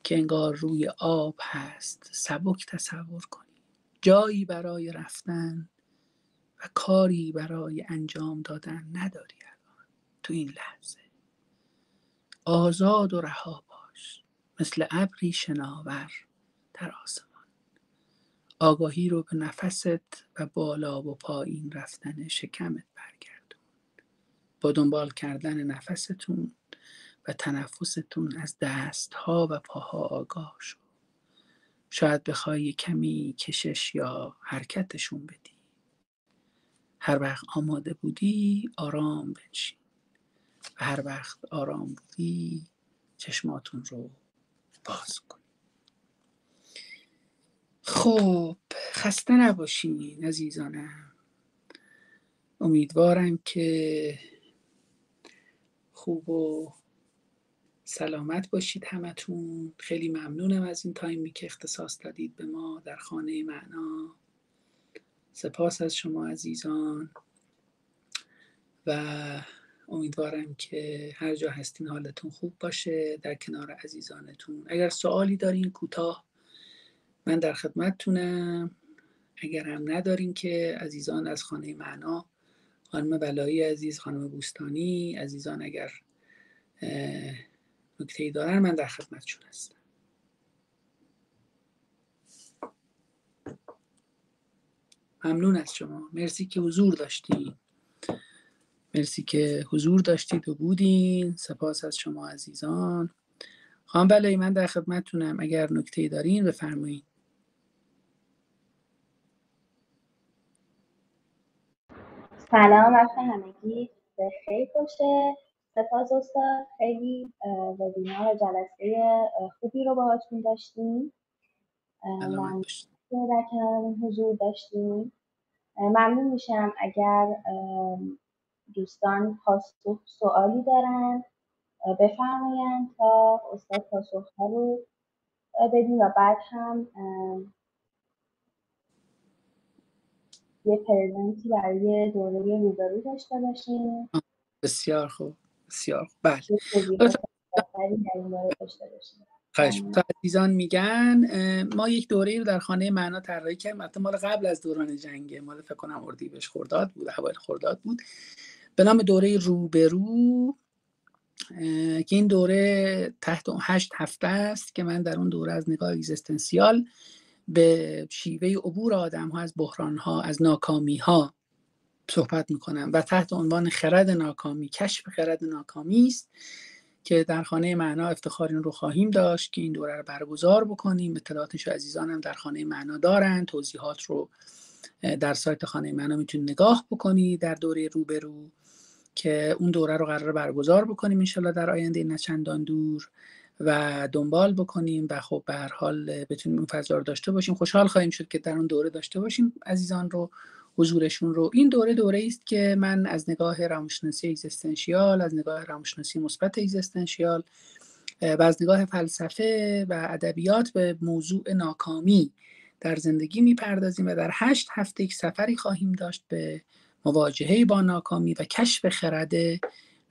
که انگار روی آب هست سبک تصور کنید. جایی برای رفتن و کاری برای انجام دادن نداری الان. تو این لحظه آزاد و رها باش، مثل ابری شناور در آسمان. آگاهی رو به نفست و بالا و پایین رفتن شکمت برگردون. با دنبال کردن نفستون و تنفستون از دستها و پاها آگاه شو. شاید بخوای کمی کشش یا حرکتشون بدی. هر وقت آماده بودی آرام بنشین و هر وقت آرام بودی چشماتون رو باز کن. خب خسته نباشین عزیزانم. امیدوارم که خوب و سلامت باشید همتون. خیلی ممنونم از این تایمی که اختصاص دادید به ما در خانه معنا. سپاس از شما عزیزان و امیدوارم که هر جا هستین حالتون خوب باشه در کنار عزیزانتون. اگر سوالی دارین کوتاه من در خدمتتونم. اگر هم ندارین که عزیزان از خانه معنا، خانم بلایی عزیز، خانم بوستانی عزیزان اگر نکته‌ای دارن من در خدمتشون هستم. ممنون از شما. مرسی که حضور داشتین. مرسی که حضور داشتید و بودین. سپاس از شما عزیزان. خانم بلایی من در خدمتتونم. اگر نکته‌ای دارین بفرمایید. سلام وقت همگی بخیر باشه. سپاس استاد، خیلی وبینار و جلسه خوبی رو باهاتون داشتیم. سلامت باشید. در کنارمون حضور داشتیم. ممنون میشم اگر دوستان سوالی دارن بفرمایند تا استاد پاسخ‌ها رو بدیم و بعد هم یه پرزنتی برای دوره روبرو داشته باشیم. بسیار خوب، بسیار خوب. بله. یه توضیحات بیشتری در این باره داشته باشیم. تا عزیزان میگن ما یک دوره رو در خانه معنا طراحی کردیم. البته مال قبل از دوران جنگه، مال فکر کنم اردیبهشت خرداد بود، اوایل خرداد بود، به نام دوره روبرو که این دوره تحت 8 هفته است که من در اون دوره از نگاه اگزیستانسیال به شیوه عبور آدم‌ها از بحران‌ها، از ناکامی‌ها صحبت می‌کنم و تحت عنوان خرد ناکامی، کشف خرد ناکامی است که در خانه معنا افتخار این رو خواهیم داشت که این دوره رو برگزار بکنیم. اطلاعاتش عزیزانم در خانه معنا دارن. توضیحات رو در سایت خانه معنا میتونید نگاه بکنید در دوره روبرو که اون دوره رو قرار برگزار بکنیم انشالله در آینده نه چندان دور و دنبال بکنیم و خب به هر حال بتونیم اون فضا رو داشته باشیم. خوشحال خواهیم شد که در اون دوره داشته باشیم عزیزان رو، حضورشون رو. این دوره است که من از نگاه روانشناسی اگزیستانسیال، از نگاه روانشناسی مثبت اگزیستانسیال و از نگاه فلسفه و ادبیات به موضوع ناکامی در زندگی میپردازیم و در 8 هفته یک سفری خواهیم داشت به مواجهه با ناکامی و کشف خرد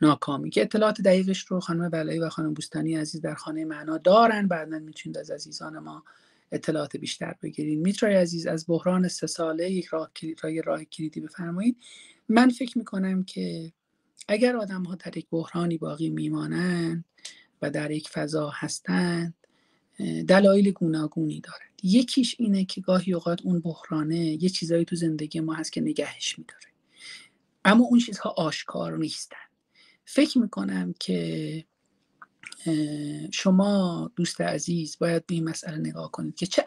ناکامی که اطلاعات دقیقش رو خانم بلایی و خانم بوستانی عزیز در خانه معنا دارن. بعداً میتونید از عزیزان ما اطلاعات بیشتر بگیرید. میترای عزیز از بحران 3 ساله یک راه کلیدی بفرمایید. من فکر میکنم که اگر آدم ها در یک بحرانی باقی میمانند و در یک فضا هستند دلایل گوناگونی دارد. یکیش اینه که گاهی اوقات اون بحرانه یه چیزایی تو زندگی ما هست که نگهش میداره اما اون چیزها آشکار نیستن. فکر میکنم که شما دوست عزیز باید به این مسئله نگاه کنید که چه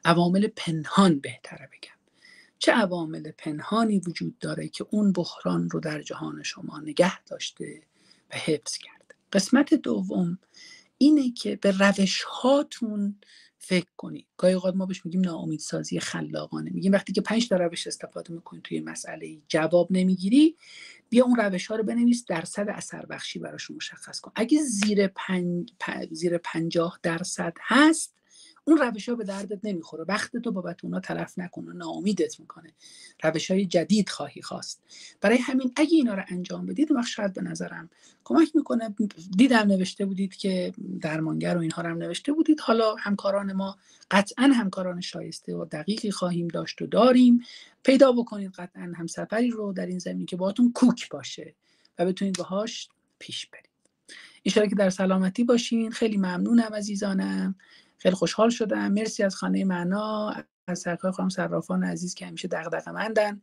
عوامل پنهان بهتره بگم، چه عوامل پنهانی وجود داره که اون بحران رو در جهان شما نگه داشته و حفظ کرده. قسمت دوم اینه که به روش هاتون فکر کنید. گاهی اوقات ما بهش میگیم ناامیدسازی خلاقانه. میگیم وقتی که 5 تا روش استفاده میکنی توی مسئله جواب نمیگیری، بیا اون روش ها رو بنویس، درصد اثر بخشی براشون مشخص کن. اگه زیر 50% هست اون روش ها به دردت نمیخوره، وقت تو بابت اونا تلف نکنه، ناامیدت میکنه. روش های جدید خواهی خواست. برای همین اگه اینا رو انجام بدید وقت شاید به نظرم کمک میکنه. دیدم نوشته بودید که درمانگر و اینها رو هم نوشته بودید. حالا همکاران ما قطعا همکاران شایسته و دقیقی خواهیم داشت و داریم. پیدا بکنید قطعا همسفری رو در این زمین که باهاتون کوک باشه و بتونید باهاش پیش برید. ان که در سلامتی باشین. خیلی ممنونم عزیزانم، خیلی خوشحال شدم. مرسی از خانه معنا، از سرکار خانم صرافان عزیز که همیشه دغدغه‌مندن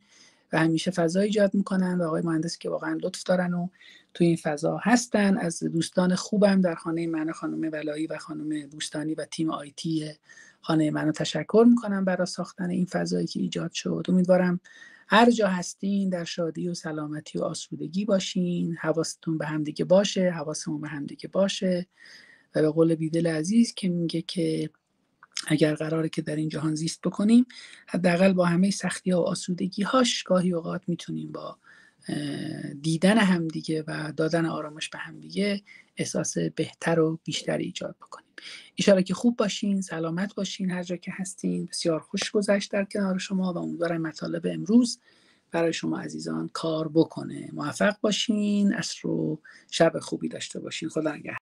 و همیشه فضا ایجاد میکنن و آقای مهندس که واقعا لطف دارن و توی این فضا هستن. از دوستان خوبم در خانه معنا، خانم بلایی و خانم بوستانی و تیم آیتی خانه معنا تشکر میکنم برای ساختن این فضایی که ایجاد شد. امیدوارم هر جا هستین در شادی و سلامتی و آسودگی باشین. حواستون به همدیگه باشه، حواسمون به همدیگه باشه و به قول بیدل عزیز که میگه که اگر قراره که در این جهان زیست بکنیم، حداقل با همه سختی‌ها و آسودگی‌هاش گاهی اوقات میتونیم با دیدن همدیگه و دادن آرامش به همدیگه احساس بهتر و بیشتری ایجاد بکنیم. ایشالا که خوب باشین، سلامت باشین هر جا که هستین. بسیار خوش گذشت در کنار شما و امیدوارم مطالب امروز برای شما عزیزان کار بکنه. موفق باشین، عصر و شب خوبی داشته باشین. خدا نگهدار.